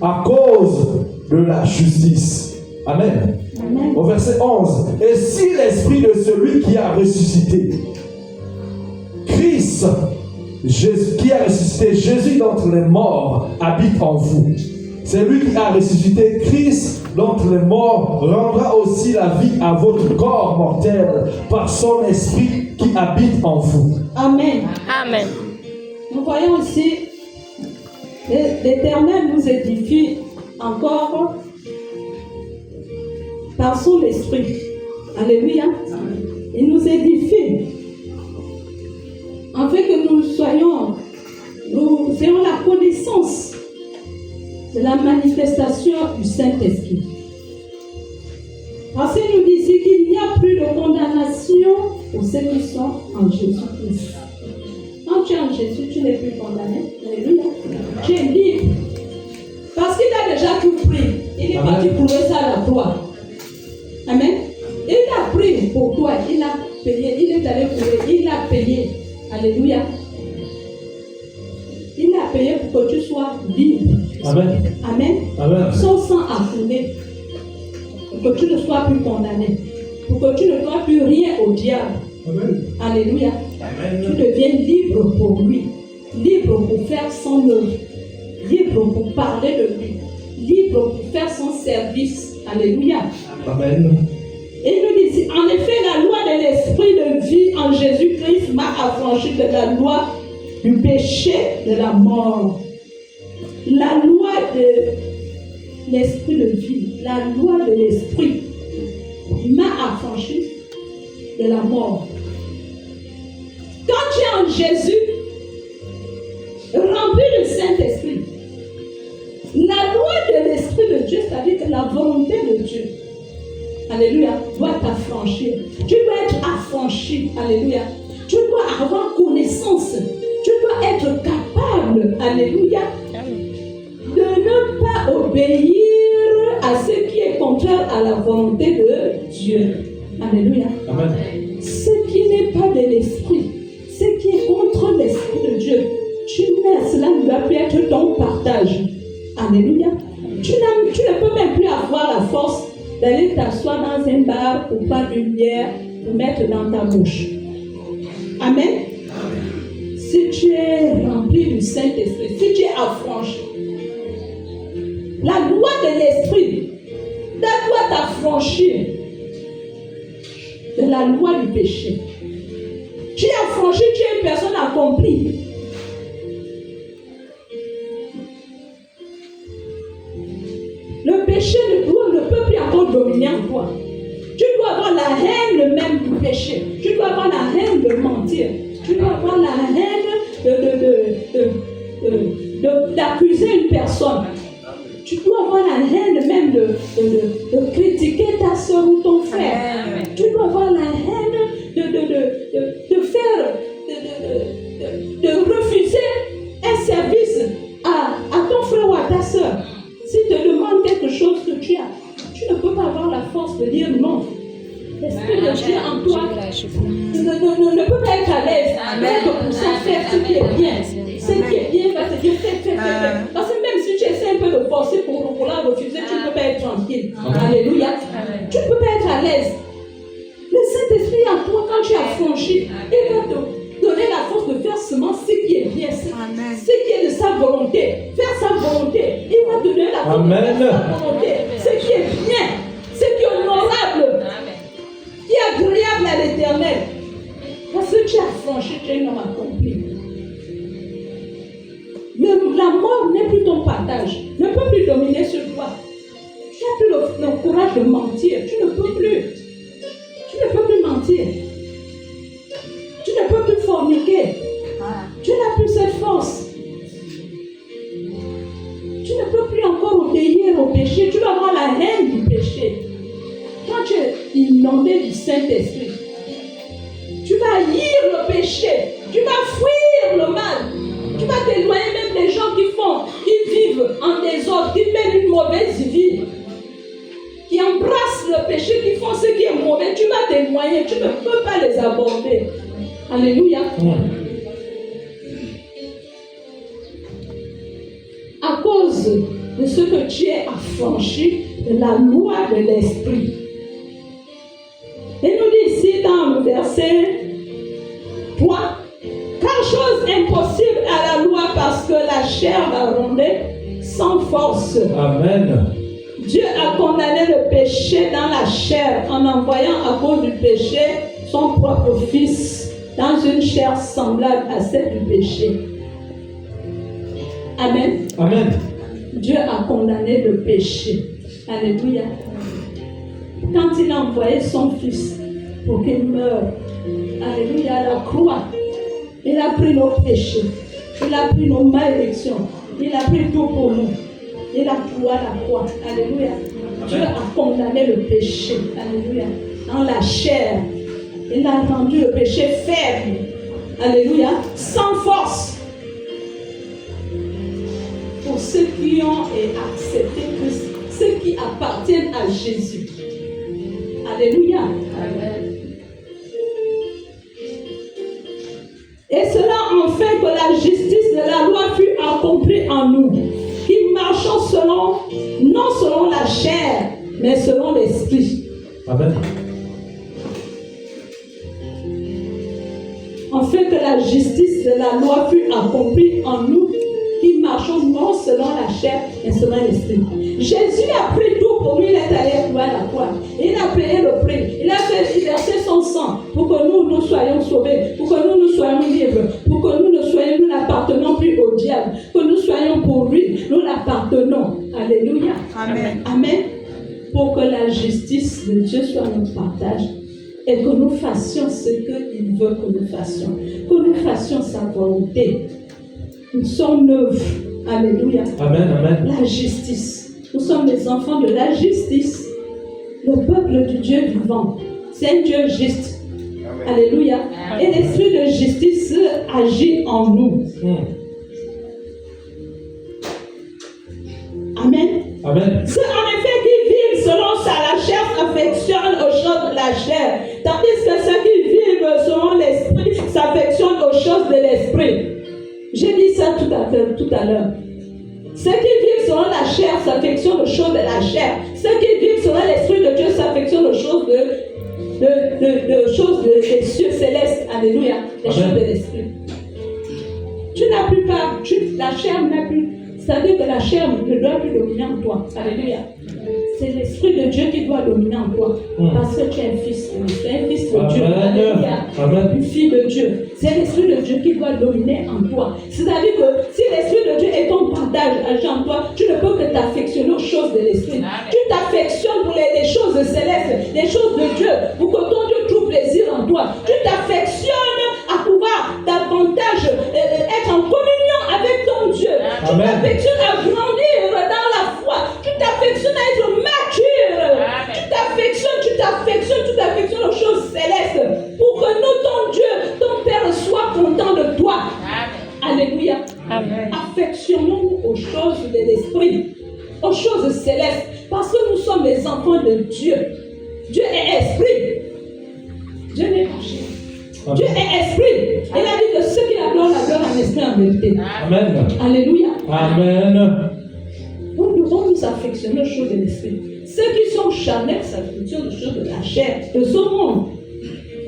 à cause de la justice. Amen. Amen. Au verset 11. Et si l'esprit de celui qui a ressuscité Christ, qui a ressuscité Jésus d'entre les morts, habite en vous. C'est lui qui a ressuscité Christ d'entre les morts, rendra aussi la vie à votre corps mortel par son esprit qui habite en vous. Amen. Amen. Nous voyons ici, l'Éternel nous édifie encore par son esprit. Alléluia. Il nous édifie afin que nous ayons la connaissance de la manifestation du Saint-Esprit. Parce qu'il nous dit ici qu'il n'y a plus de condamnation pour ceux qui sont en Jésus-Christ. Quand tu es en Jésus, tu n'es plus condamné. Alléluia. Tu es libre. Parce qu'il a déjà tout pris. Il est parti pour ça à la croix. Amen. Il a pris pour toi. Il a payé. Il est allé pour lui. Il a payé. Alléluia. Il a payé pour que tu sois libre. Amen. Amen. Amen. Son sang a coulé pour que tu ne sois plus condamné, pour que tu ne dois plus rien au diable. Amen. Alléluia. Amen. Tu deviens libre pour lui, libre pour faire son œuvre, libre pour parler de lui, libre pour faire son service. Alléluia. Amen. Et il nous dit, en effet, la loi de l'esprit de vie en Jésus-Christ m'a affranchi de la loi du péché, de la mort. La loi de l'esprit de vie, la loi de l'esprit m'a affranchi de la mort. Quand tu es en Jésus, rempli du Saint-Esprit, la loi de l'esprit de Dieu, c'est-à-dire que la volonté de Dieu, alléluia, doit t'affranchir. Tu dois être affranchi, alléluia. Tu dois avoir connaissance. Tu dois être capable, alléluia, de ne pas obéir à ce qui est contraire à la volonté de Dieu. Alléluia. Amen. Ce qui n'est pas de l'esprit, ce qui est contre l'esprit de Dieu, cela ne doit plus être ton partage. Alléluia. Tu ne peux même plus avoir la force d'aller t'asseoir dans un bar pour prendre une bière pour mettre dans ta bouche. Amen. Si tu es rempli du Saint-Esprit, si tu es affranchi, la loi de l'esprit doit t'affranchir de la loi du péché. Tu es affranchi, tu es une personne accomplie. Le péché ne peut plus encore dominer en toi. Tu dois avoir la haine même du péché. Tu dois avoir la haine de mentir. Tu dois avoir la haine d'accuser une personne. Tu dois avoir la haine même de critiquer ta soeur ou ton frère. Amen. Tu dois avoir la haine de faire, de refuser un service à ton frère ou à ta soeur. S'il te demande quelque chose que tu as, tu ne peux pas avoir la force de dire non. L'Esprit de Dieu en toi ne peut pas être à l'aise. Il va te pousser à faire ce qui est bien. Ce qui est bien va te dire fais. Parce que même si tu essaies un peu de forcer pour la refuser, tu ne peux pas être tranquille. Alléluia. Tu ne peux pas être à l'aise. Le Saint-Esprit en toi, quand tu as franchi, il va te donner la force de faire seulement ce qui est bien, ce qui est de sa volonté. Faire sa volonté. Il va te donner la force de faire sa volonté. Ce qui est bien, ce qui est honorable, qui est agréable à l'Éternel. Parce que tu as franchi, tu es un homme accompli. La mort n'est plus ton partage, ne peut plus dominer sur toi. Tu n'as plus le courage de mentir, tu ne peux plus. Tu ne peux plus mentir. Tu ne peux plus forniquer. Tu n'as plus cette force. Tu ne peux plus encore obéir au péché. Tu vas avoir la haine du péché. Quand tu es inondé du Saint-Esprit, tu vas haïr le péché. Tu vas fuir le mal. Tu vas t'éloigner même des gens qui vivent en désordre, qui mènent une mauvaise vie, qui embrassent le péché, qui font ce qui est mauvais. Tu vas t'éloigner. Tu ne peux pas les aborder. Alléluia. À cause de ce que tu es affranchi de la loi de l'esprit. Et nous dit ici dans le verset 3, car chose impossible à la loi parce que la chair la rendait sans force. Amen. Dieu a condamné le péché dans la chair en envoyant à cause du péché son propre fils dans une chair semblable à celle du péché. Amen. Amen. Dieu a condamné le péché. Alléluia. Quand il a envoyé son fils pour qu'il meure, alléluia, à la croix, il a pris nos péchés, il a pris nos malédictions, il a pris tout pour nous. Il a cloué à la croix. Alléluia. Dieu a condamné le péché. Alléluia. Dans la chair. Il a rendu le péché faible. Alléluia. Sans force. Pour ceux qui ont accepté Christ, ceux qui appartiennent à Jésus. Alléluia. Amen. Et cela en fait que la justice de la loi fut accomplie en nous, qui marchons non selon la chair, mais selon l'esprit. Amen. En fait que la justice de la loi fut accomplie en nous, qui marchons non selon la chair, mais selon l'esprit. Jésus a pris tout pour nous, il est allé à la croix. Il a payé le prix. Il a versé son sang pour que nous soyons sauvés, pour que nous soyons libres, pour que nous n'appartenons plus au diable, que nous soyons pour lui, nous l'appartenons. Alléluia. Amen. Amen. Pour que la justice de Dieu soit notre partage et que nous fassions ce qu'il veut que nous fassions, que nous fassions sa volonté. Nous sommes neufs. Alléluia. Amen. Amen. La justice. Nous sommes les enfants de la justice. Le peuple du Dieu vivant. C'est un Dieu juste. Amen. Alléluia. Et l'esprit de justice agit en nous. Amen. Amen. Ceux en effet qui vivent selon la chair s'affectionnent aux choses de la chair. Tandis que ceux qui vivent selon l'esprit s'affectionnent aux choses de l'esprit. J'ai dit ça tout à l'heure. Ceux qui vivent selon la chair s'affectionnent aux choses de la chair. Ceux qui vivent selon l'esprit de Dieu s'affectionnent aux choses des cieux célestes. Alléluia. Les choses de l'esprit. Tu n'as plus peur. La chair n'a plus. C'est-à-dire que la chair ne doit plus dominer en toi. Alléluia. C'est l'esprit de Dieu qui doit dominer en toi. Parce que tu es un fils de Dieu. Tu es un fils de Dieu. Alléluia. Amen. Une fille de Dieu. C'est l'esprit de Dieu qui doit dominer en toi. C'est-à-dire que si l'esprit de Dieu est ton partage agit en toi, tu ne peux que t'affectionner aux choses de l'esprit. Tu t'affectionnes pour les choses célestes, les choses de Dieu, pour que ton Dieu trouve plaisir en toi. Tu t'affectionnes à pouvoir davantage être choses célestes. Parce que nous sommes les enfants de Dieu. Dieu est esprit. Dieu n'est pas chair. Dieu est esprit. Il a dit que ceux qui l'adorent en esprit en vérité. Amen. Alléluia. Amen. Nous devons nous affectionner aux choses de l'esprit. Ceux qui sont charnels s'affectionnent aux choses de la chair, de ce monde.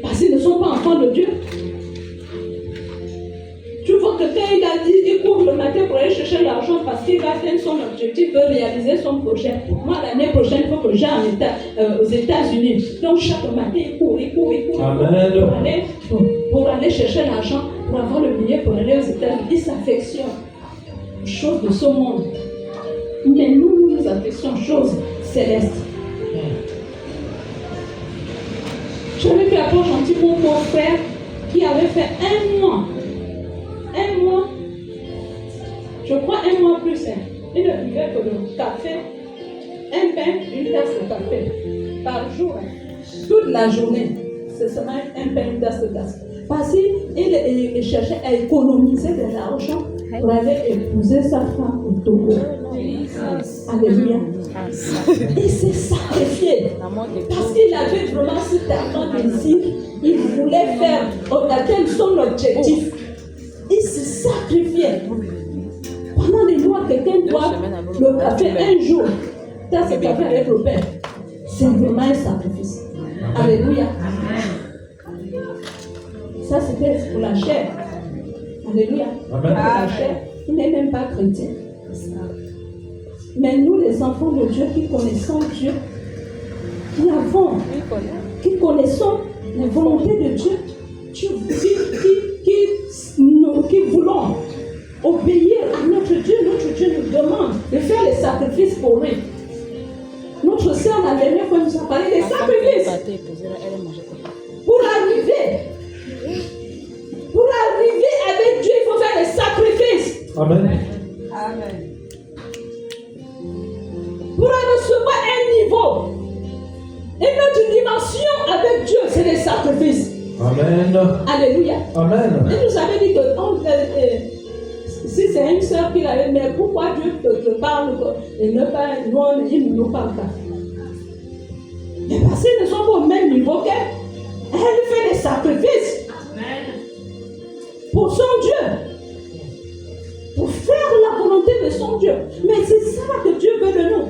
Parce qu'ils ne sont pas enfants de Dieu. Tu vois que quand il a dit, il court le matin pour aller chercher l'argent parce qu'il va atteindre son objectif, veut réaliser son projet. Moi, l'année prochaine, il faut que j'aille aux États-Unis. Donc, chaque matin, il court. Amen. Pour aller chercher l'argent, pour avoir le billet, pour aller aux États-Unis. Il s'affectionne aux choses de ce monde. Mais nous nous affectionnons aux choses célestes. J'avais fait approche un petit peu mon frère qui avait fait un mois, je crois un mois plus. Il ne buvait que le café, un pain, une tasse de café par jour. Toute la journée, ce sera un pain, une tasse de café. Parce qu'il cherchait à économiser de l'argent pour aller épouser sa femme au Togo. Alléluia. Il s'est sacrifié. Parce qu'il avait vraiment cet ardent désir. Il voulait faire, atteindre son objectif. Il s'est sacrifié. Pendant des mois, quelqu'un doit le café un jour. Tasse de café avec le père. C'est vraiment un sacrifice. Alléluia. Ça, c'était pour la chair. Alléluia. Pour la chair, il n'est même pas chrétien. Mais nous, les enfants de Dieu, qui connaissons Dieu, qui connaissons la volonté de Dieu, qui voulons obéir à notre Dieu nous demande de faire les sacrifices pour lui. Notre sœur, la dernière fois, nous a parlé des sacrifices. Pour arriver avec Dieu, il faut faire des sacrifices. Amen. Amen. Pour recevoir un niveau, une autre dimension avec Dieu, c'est des sacrifices. Amen. Alléluia. Amen. Il nous avait dit que si c'est une sœur qui l'avait, mais pourquoi Dieu te parle et il ne nous parle pas? Mais parce qu'ils ne sont pas au même niveau qu'elle. Elle fait des sacrifices pour son Dieu, pour faire la volonté de son Dieu. Mais c'est ça que Dieu veut de nous.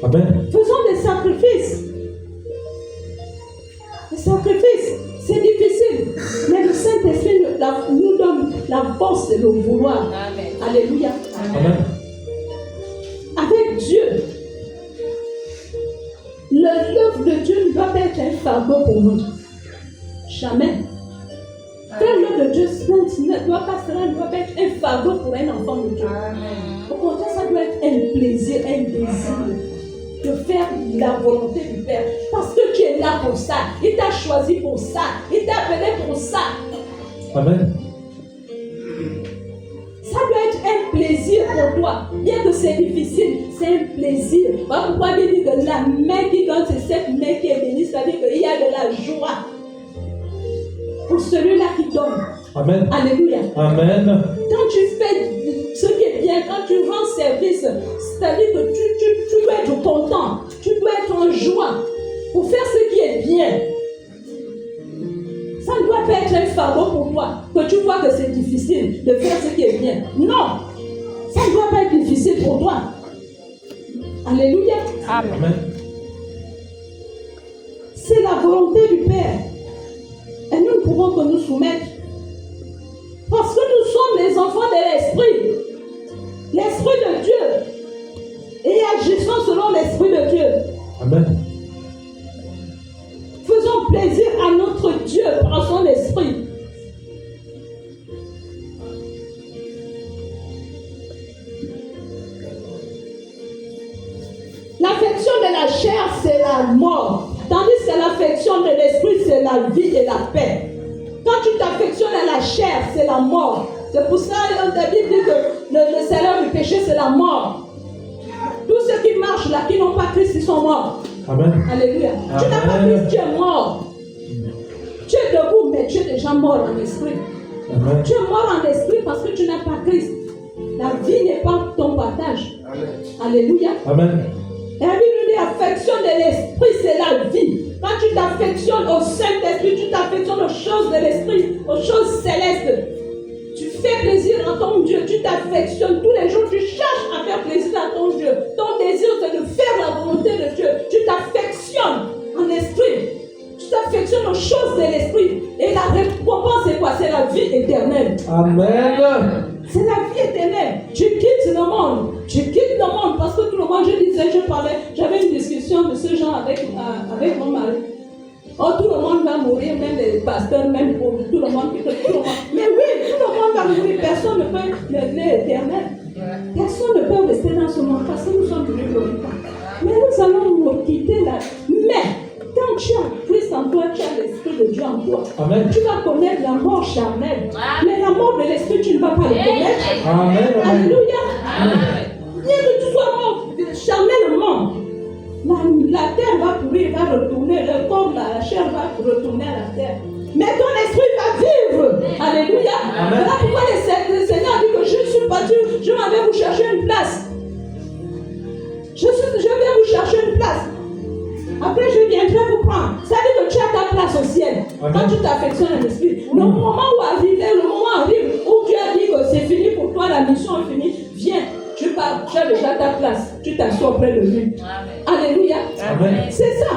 Amen. Faisons des sacrifices. Les sacrifices, c'est difficile. Mais le Saint-Esprit nous donne la force de le vouloir. Amen. Alléluia. Amen. Avec Dieu, l'œuvre de Dieu ne doit pas être un fardeau pour nous. Jamais. Faire l'œuvre de Dieu ne doit pas être un fardeau pour un enfant de Dieu. Au contraire, ça doit être un plaisir, un désir de faire la volonté du Père. Parce que tu es là pour ça. Il t'a choisi pour ça. Il t'a appelé pour ça. Amen. Ça doit être un plaisir pour toi. Bien que c'est difficile, c'est un plaisir. Voilà pourquoi il dit que la main qui donne, c'est cette main qui est bénie. C'est-à-dire qu'il y a de la joie pour celui-là qui donne. Amen. Alléluia. Amen. Quand tu fais ce qui est bien, quand tu rends service, c'est-à-dire que tu dois être content, tu dois être en joie pour faire ce qui est bien. Ça ne doit pas être un fardeau pour toi, que tu vois que c'est difficile de faire ce qui est bien. Non, ça ne doit pas être difficile pour toi. Alléluia. Amen. C'est la volonté du Père. Et nous ne pouvons que nous soumettre. Parce que nous sommes les enfants de l'Esprit. L'Esprit de Dieu. Et agissons selon l'Esprit de Dieu. Amen. Faisons plaisir à notre Dieu par son Esprit. L'affection de la chair, c'est la mort. Tandis que l'affection de l'Esprit, c'est la vie et la paix. Quand tu t'affectionnes à la chair, c'est la mort. C'est pour ça que la Bible dit que le salaire du péché, c'est la mort. Tous ceux qui marchent là, qui n'ont pas Christ, ils sont morts. Amen. Alléluia. Tu n'as pas Amen. Christ, tu es mort. Tu es debout, mais tu es déjà mort en esprit. Amen. Tu es mort en esprit parce que tu n'as pas Christ. La vie n'est pas ton partage. Alléluia. Amen. Et la Bible dit affection de l'esprit, c'est la vie. Quand tu t'affectionnes au Saint-Esprit, tu t'affectionnes aux choses de l'esprit, aux choses célestes. Tu fais plaisir à ton Dieu, tu t'affectionnes tous les jours, tu cherches à faire plaisir à ton Dieu. Ton désir, c'est de faire la volonté de Dieu. Tu t'affectionnes en esprit. Tu t'affectionnes aux choses de l'esprit. Et la récompense, c'est quoi? C'est la vie éternelle. Amen. C'est la vie éternelle. Tu quittes le monde. Tu quittes le monde parce que tout le monde, j'avais une discussion de ce genre avec mon mari. Oh, tout le monde va mourir, même les pasteurs, même pour tout le monde. Mais oui, tout le monde va mourir. Personne ne peut devenir éternel. Personne ne peut rester dans ce monde parce que nous sommes venus glorifiés. Mais nous allons nous quitter là. Mais quand tu as Christ en toi, tu as l'Esprit de Dieu en toi. Amen. Tu vas connaître la mort charnelle. Mais la mort de l'Esprit, tu ne vas pas le connaître. Amen. Alléluia. Bien que tu sois mort charnellement, la terre va pourrir, va retourner. Le corps, la chair va retourner à la terre. Mais ton esprit va vivre. Alléluia. Voilà pourquoi le Seigneur dit que je suis parti, je m'en vais vous chercher une place. Je vais vous chercher une place. Après, je viendrai vous prendre. Ça dit que tu as ta place au ciel. Amen. Quand tu t'affectionnes à l'esprit, le moment où arrive, où Dieu a dit que c'est fini pour toi, la mission est finie, viens, tu pars, tu as déjà ta place. Tu t'assois auprès de lui. Amen. Alléluia. Amen. C'est ça.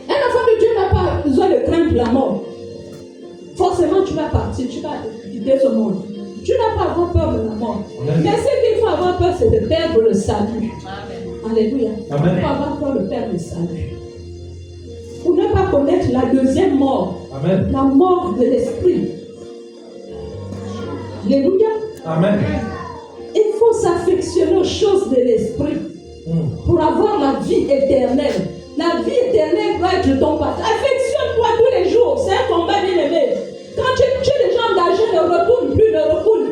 Un enfant de Dieu n'a pas besoin de craindre la mort. Forcément, tu vas partir, tu vas quitter ce monde. Tu n'as pas à avoir peur de la mort. Amen. Mais ce qu'il faut avoir peur, c'est de perdre le salut. Amen. Alléluia. Amen. Il faut avoir peur de perdre le salut. Pour ne pas connaître la deuxième mort. Amen. La mort de l'esprit. Alléluia. Amen. Il faut s'affectionner aux choses de l'esprit pour avoir la vie éternelle. La vie éternelle doit être ton partage. Affectionne-toi tous les jours. C'est un combat bien aimé. Quand tu es déjà engagé, ne retourne plus,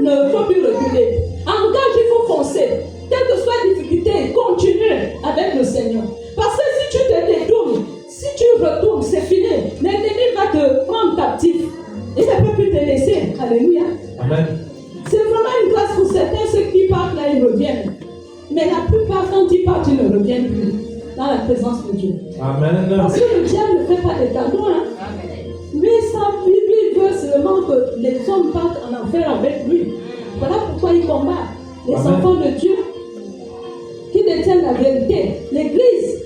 ne faut plus reculer. Engage, il faut foncer. Quelle que soit la difficulté, continue avec le Seigneur. Parce que si tu te détournes, si tu retournes, c'est fini. L'ennemi va te prendre captif. Il ne peut plus te laisser. Alléluia. Amen. C'est vraiment une grâce pour certains, ceux qui partent là, ils reviennent. Mais la plupart, quand ils partent, ils ne reviennent plus dans la présence de Dieu. Amen. Parce que le diable ne fait pas des cadeaux. Hein. Lui, il veut seulement que les hommes partent en enfer avec lui. Voilà pourquoi il combat les enfants de Dieu qui détiennent la vérité, l'Église.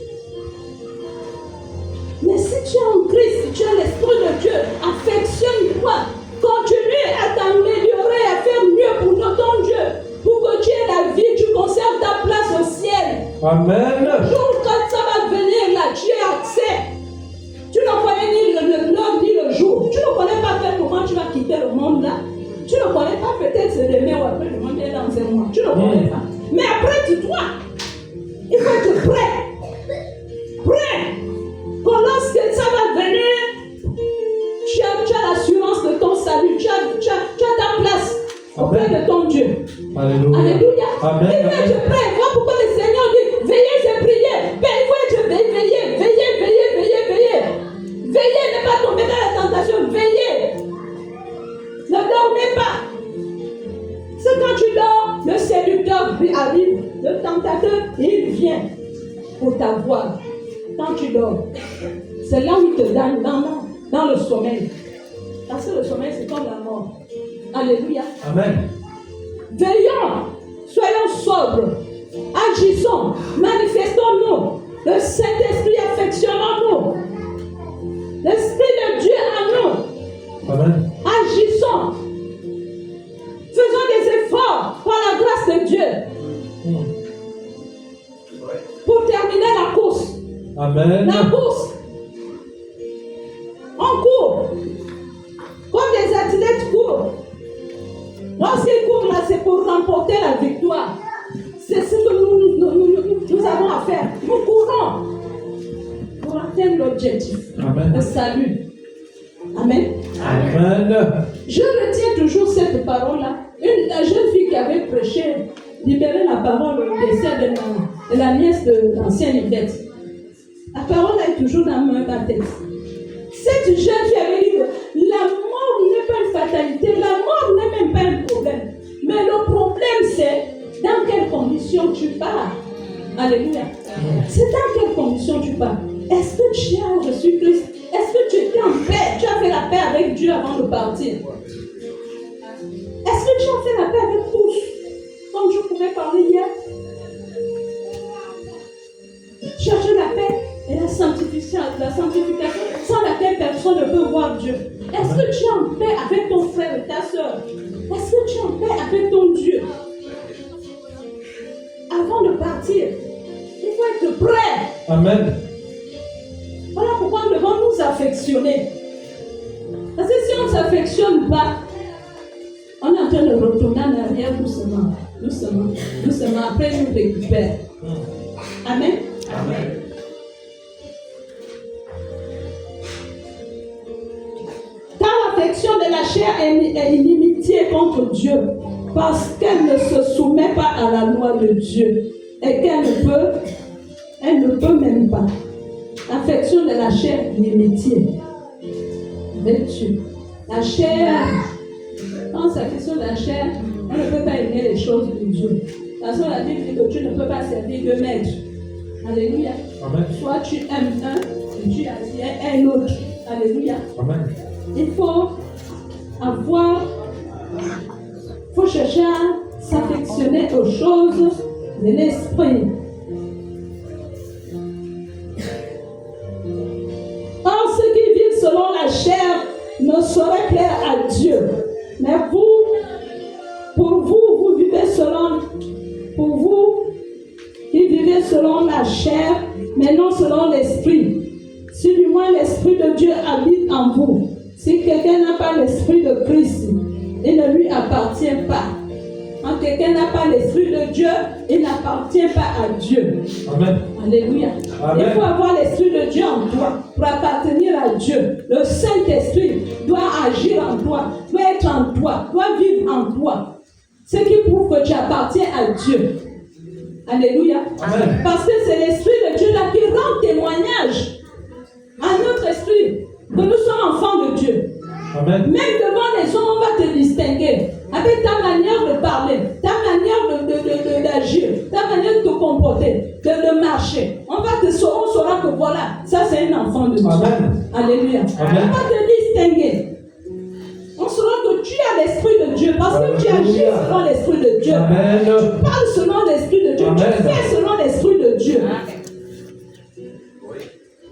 Mais si tu es en Christ, si tu as l'Esprit de Dieu, affectionne-toi. Continue à t'améliorer, à faire mieux pour ton Dieu. Pour que tu aies la vie, tu conserves ta place au ciel. Amen. Le jour quand ça va venir là, tu as accès. Tu ne connais ni l'heure ni le jour. Tu ne connais pas quel moment tu vas quitter le monde là. Tu ne connais pas, peut-être c'est demain ou après le monde est dans un mois. Tu ne connais pas. Mais après, dis-toi, il faut être prêt. Prêt. Quand lorsque ça va venir, tu as l'assurance de ton salut. Tu as ta place auprès de ton Dieu. Alléluia. Alléluia. Amen. Il faut être prêt. Voilà pourquoi le Seigneur dit, veillez et priez. Mais il faut être veillez. Veillez, ne pas tomber dans la tentation. Veillez. Ne dormez pas. C'est quand tu dors, le séducteur arrive, le tentateur, il vient pour t'avoir. Quand tu dors, c'est là où il te donne dans le sommeil. Parce que le sommeil, c'est comme la mort. Alléluia. Amen. Veillons, soyons sobres, agissons, manifestons-nous. Le Saint-Esprit, affectionnons-nous. L'Esprit de Dieu en nous. Amen. Agissons. Faisons des efforts par la grâce de Dieu. Pour terminer la course. Amen. La course. On court. Comme des athlètes courent. Lorsqu'ils courent là, c'est pour remporter la victoire. C'est ce que nous avons à faire. Nous courons pour atteindre l'objectif. Le salut. Amen. Amen. Je retiens toujours cette parole-là. La jeune fille qui avait prêché, libéré la parole au décès de la nièce de l'ancienne Yvette. La parole est toujours dans ma tête. Cette jeune fille avait dit que la mort n'est pas une fatalité, la mort n'est même pas un problème. Mais le problème, c'est dans quelles conditions tu pars. Alléluia. C'est dans quelles conditions tu pars. Est-ce que tu as reçu Christ? Est-ce que tu étais en paix? Tu as fait la paix avec Dieu avant de partir? Est-ce que tu as fait la paix avec tous? Comme je pouvais parler hier. Chercher la paix et la sanctification sans laquelle personne ne peut voir Dieu. Est-ce que tu es en paix avec ton frère et ta soeur? Est-ce que tu es en paix avec ton Dieu? Avant de partir, il faut être prêt. Amen. Voilà pourquoi nous devons nous affectionner. Parce que si on ne s'affectionne pas, on est en train de retourner en arrière doucement. Après nous récupère. Amen. Amen. Car l'affection de la chair est inimitié contre Dieu, parce qu'elle ne se soumet pas à la loi de Dieu et qu'elle ne peut même pas. L'affection de la chair est inimitié avec Dieu. La chair, quand c'est la question de la chair, on ne peut pas aimer les choses de Dieu. Parce que la Bible dit que tu ne peux pas servir deux maîtres. Alléluia. Amen. Soit tu aimes un et tu aimes un autre. Alléluia. Amen. Il faut chercher à s'affectionner aux choses de l'esprit. Or, ceux qui vivent selon la chair ne sauraient plaire à Dieu. Mais pour vous qui vivez selon la chair, mais non selon l'esprit. Si du moins l'esprit de Dieu habite en vous. Si quelqu'un n'a pas l'esprit de Christ, il ne lui appartient pas. Quand quelqu'un n'a pas l'esprit de Dieu, il n'appartient pas à Dieu. Amen. Alléluia. Amen. Il faut avoir l'esprit de Dieu en toi pour appartenir à Dieu. Le Saint-Esprit doit agir en toi, doit être en toi, doit vivre en toi. Ce qui prouve que tu appartiens à Dieu. Alléluia. Amen. Parce que c'est l'Esprit de Dieu là qui rend témoignage à notre esprit que nous sommes enfants de Dieu. Amen. Même devant les hommes, on va te distinguer avec ta manière de parler, ta manière d'agir, ta manière de te comporter, de marcher. On saura que voilà, ça c'est un enfant de Dieu. Amen. Alléluia. Amen. On va te distinguer. On saura que tu as l'esprit de Dieu parce que tu agis selon l'esprit de Dieu. Amen. Tu parles selon l'esprit de Dieu. Amen. Tu fais selon l'esprit de Dieu.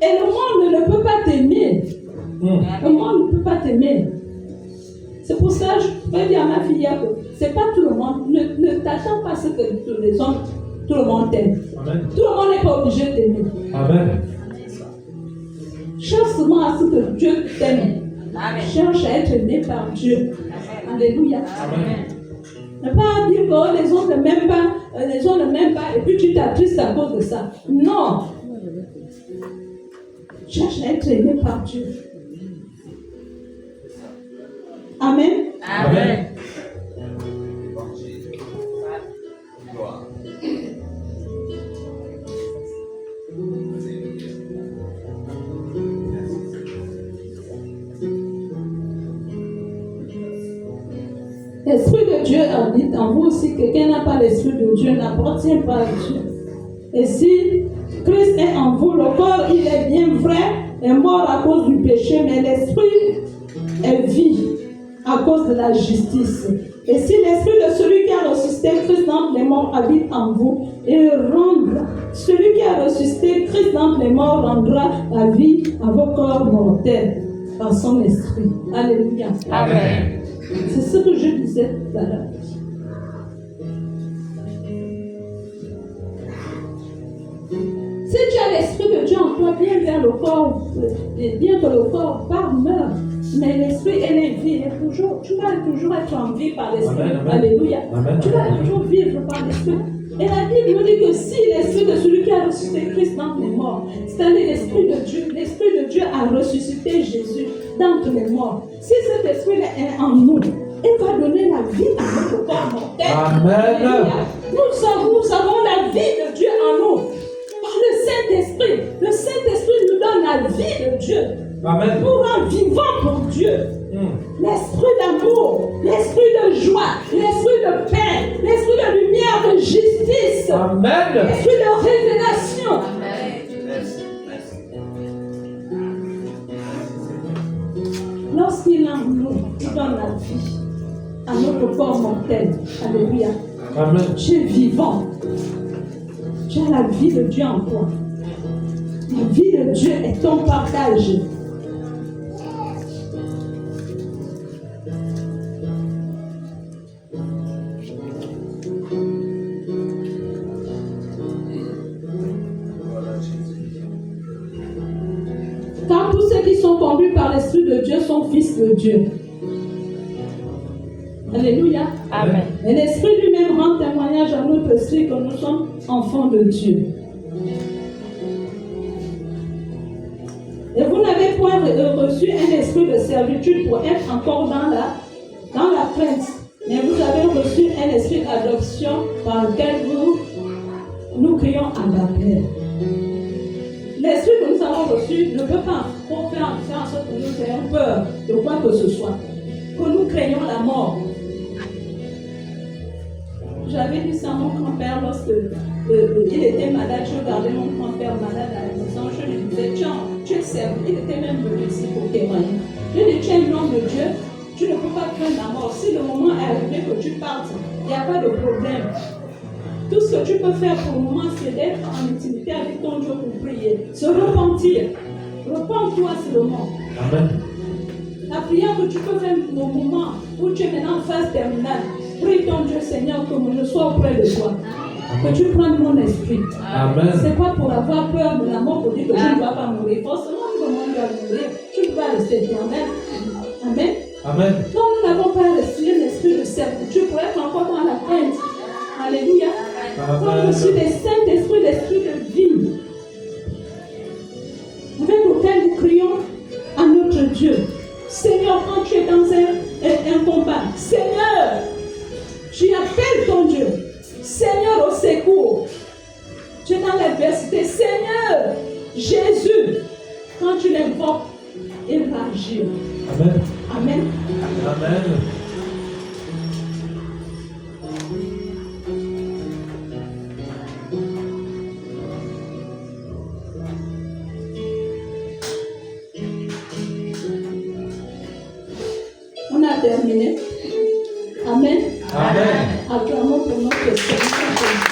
Et le monde ne peut pas t'aimer. Le monde ne peut pas t'aimer. C'est pour ça que je vais dire à ma fille que c'est pas tout le monde. Ne t'attends pas à ce que les hommes, tout le monde t'aime. Amen. Tout le monde n'est pas obligé de t'aimer. Amen. Cherche seulement à ce que Dieu t'aime. Cherche à être aimé par Dieu. Alléluia. Amen. Ne pas dire que les gens ne m'aiment pas, et puis tu t'attristes à cause de ça. Non. Cherche à être aimé par Dieu. Amen. Amen. Gloire. L'Esprit de Dieu habite en vous. Si quelqu'un n'a pas l'Esprit de Dieu, n'appartient pas à Dieu. Et si Christ est en vous, le corps, il est bien vrai, est mort à cause du péché, mais l'Esprit est vie à cause de la justice. Et si l'Esprit de celui qui a ressuscité Christ d'entre les morts habite en vous, il rendra, celui qui a ressuscité Christ d'entre les morts rendra la vie à vos corps mortels par son Esprit. Alléluia. Amen. C'est ce que je disais tout à l'heure. Si tu as l'Esprit de Dieu en toi, bien que le corps meurt, mais l'Esprit est vie. Tu vas toujours être en vie par l'Esprit. Amen, amen. Alléluia. Amen, Tu vas amen. toujours vivre par l'Esprit. Et la Bible nous dit que si l'Esprit de celui qui a ressuscité Christ d'entre les morts, c'est-à-dire l'Esprit de Dieu a ressuscité Jésus d'entre les morts. Si cet Esprit est en nous, il va donner la vie à notre corps mortel. Amen. Alléluia. Nous avons la vie de Dieu en nous. Par le Saint-Esprit. Le Saint-Esprit nous donne la vie de Dieu. Amen. Nous rend vivants pour Dieu. L'esprit d'amour, l'esprit de joie, l'esprit de paix, l'esprit de lumière, de Amen. Esprit de révélation. Merci, merci. Lorsqu'il en nous, il donne la vie à notre corps mortel. Alléluia. Amen. Tu es vivant. Tu as la vie de Dieu en toi. La vie de Dieu est ton partage. Voilà, Jésus. Car tous ceux qui sont conduits par l'Esprit de Dieu sont fils de Dieu. Alléluia. Amen. Et l'Esprit lui-même rend témoignage à notre esprit que nous sommes enfants de Dieu. Et vous n'avez point reçu un esprit de servitude pour être encore dans la crainte, mais vous avez reçu un esprit d'adoption par lequel nous crions à la Père. L'esprit que nous avons reçu ne peut pas faire en sorte que nous ayons peur de quoi que ce soit, que nous craignons la mort. J'avais dit ça à mon grand-père lorsque il était malade. Je regardais mon grand-père malade à la maison. Je lui disais, tu es servi. Il était même venu ici pour témoigner. Je lui ai dit, tu es un homme de Dieu. Tu ne peux pas craindre la mort. Si le moment est arrivé que tu partes, il n'y a pas de problème. Tout ce que tu peux faire pour le moment, c'est d'être en intimité avec ton Dieu pour prier. Se repentir. Repends-toi seulement. Amen. La prière que tu peux faire au moment où tu es maintenant en phase terminale, prie ton Dieu Seigneur que je sois auprès de toi. Que tu prennes mon esprit. Amen. C'est pas pour avoir peur de la mort pour dire que tu ne vas pas mourir. Forcément, tout le monde va mourir. Tu ne vas rester éternel. Amen. Amen. Donc nous n'avons pas reçu l'esprit de servitude pour être encore dans la crainte. Alléluia. Nous avons reçu le Saint-Esprit, l'esprit de vie, avec lequel nous crions à notre Dieu. Seigneur, quand tu es dans un combat, Seigneur, tu appelles ton Dieu. Seigneur, au secours. Tu es dans l'adversité. Seigneur, Jésus, quand tu l'invoques, il va agir. Amen. Amen. Amen. On a terminé. Amen. Amen. Acclamons pour notre Seigneur.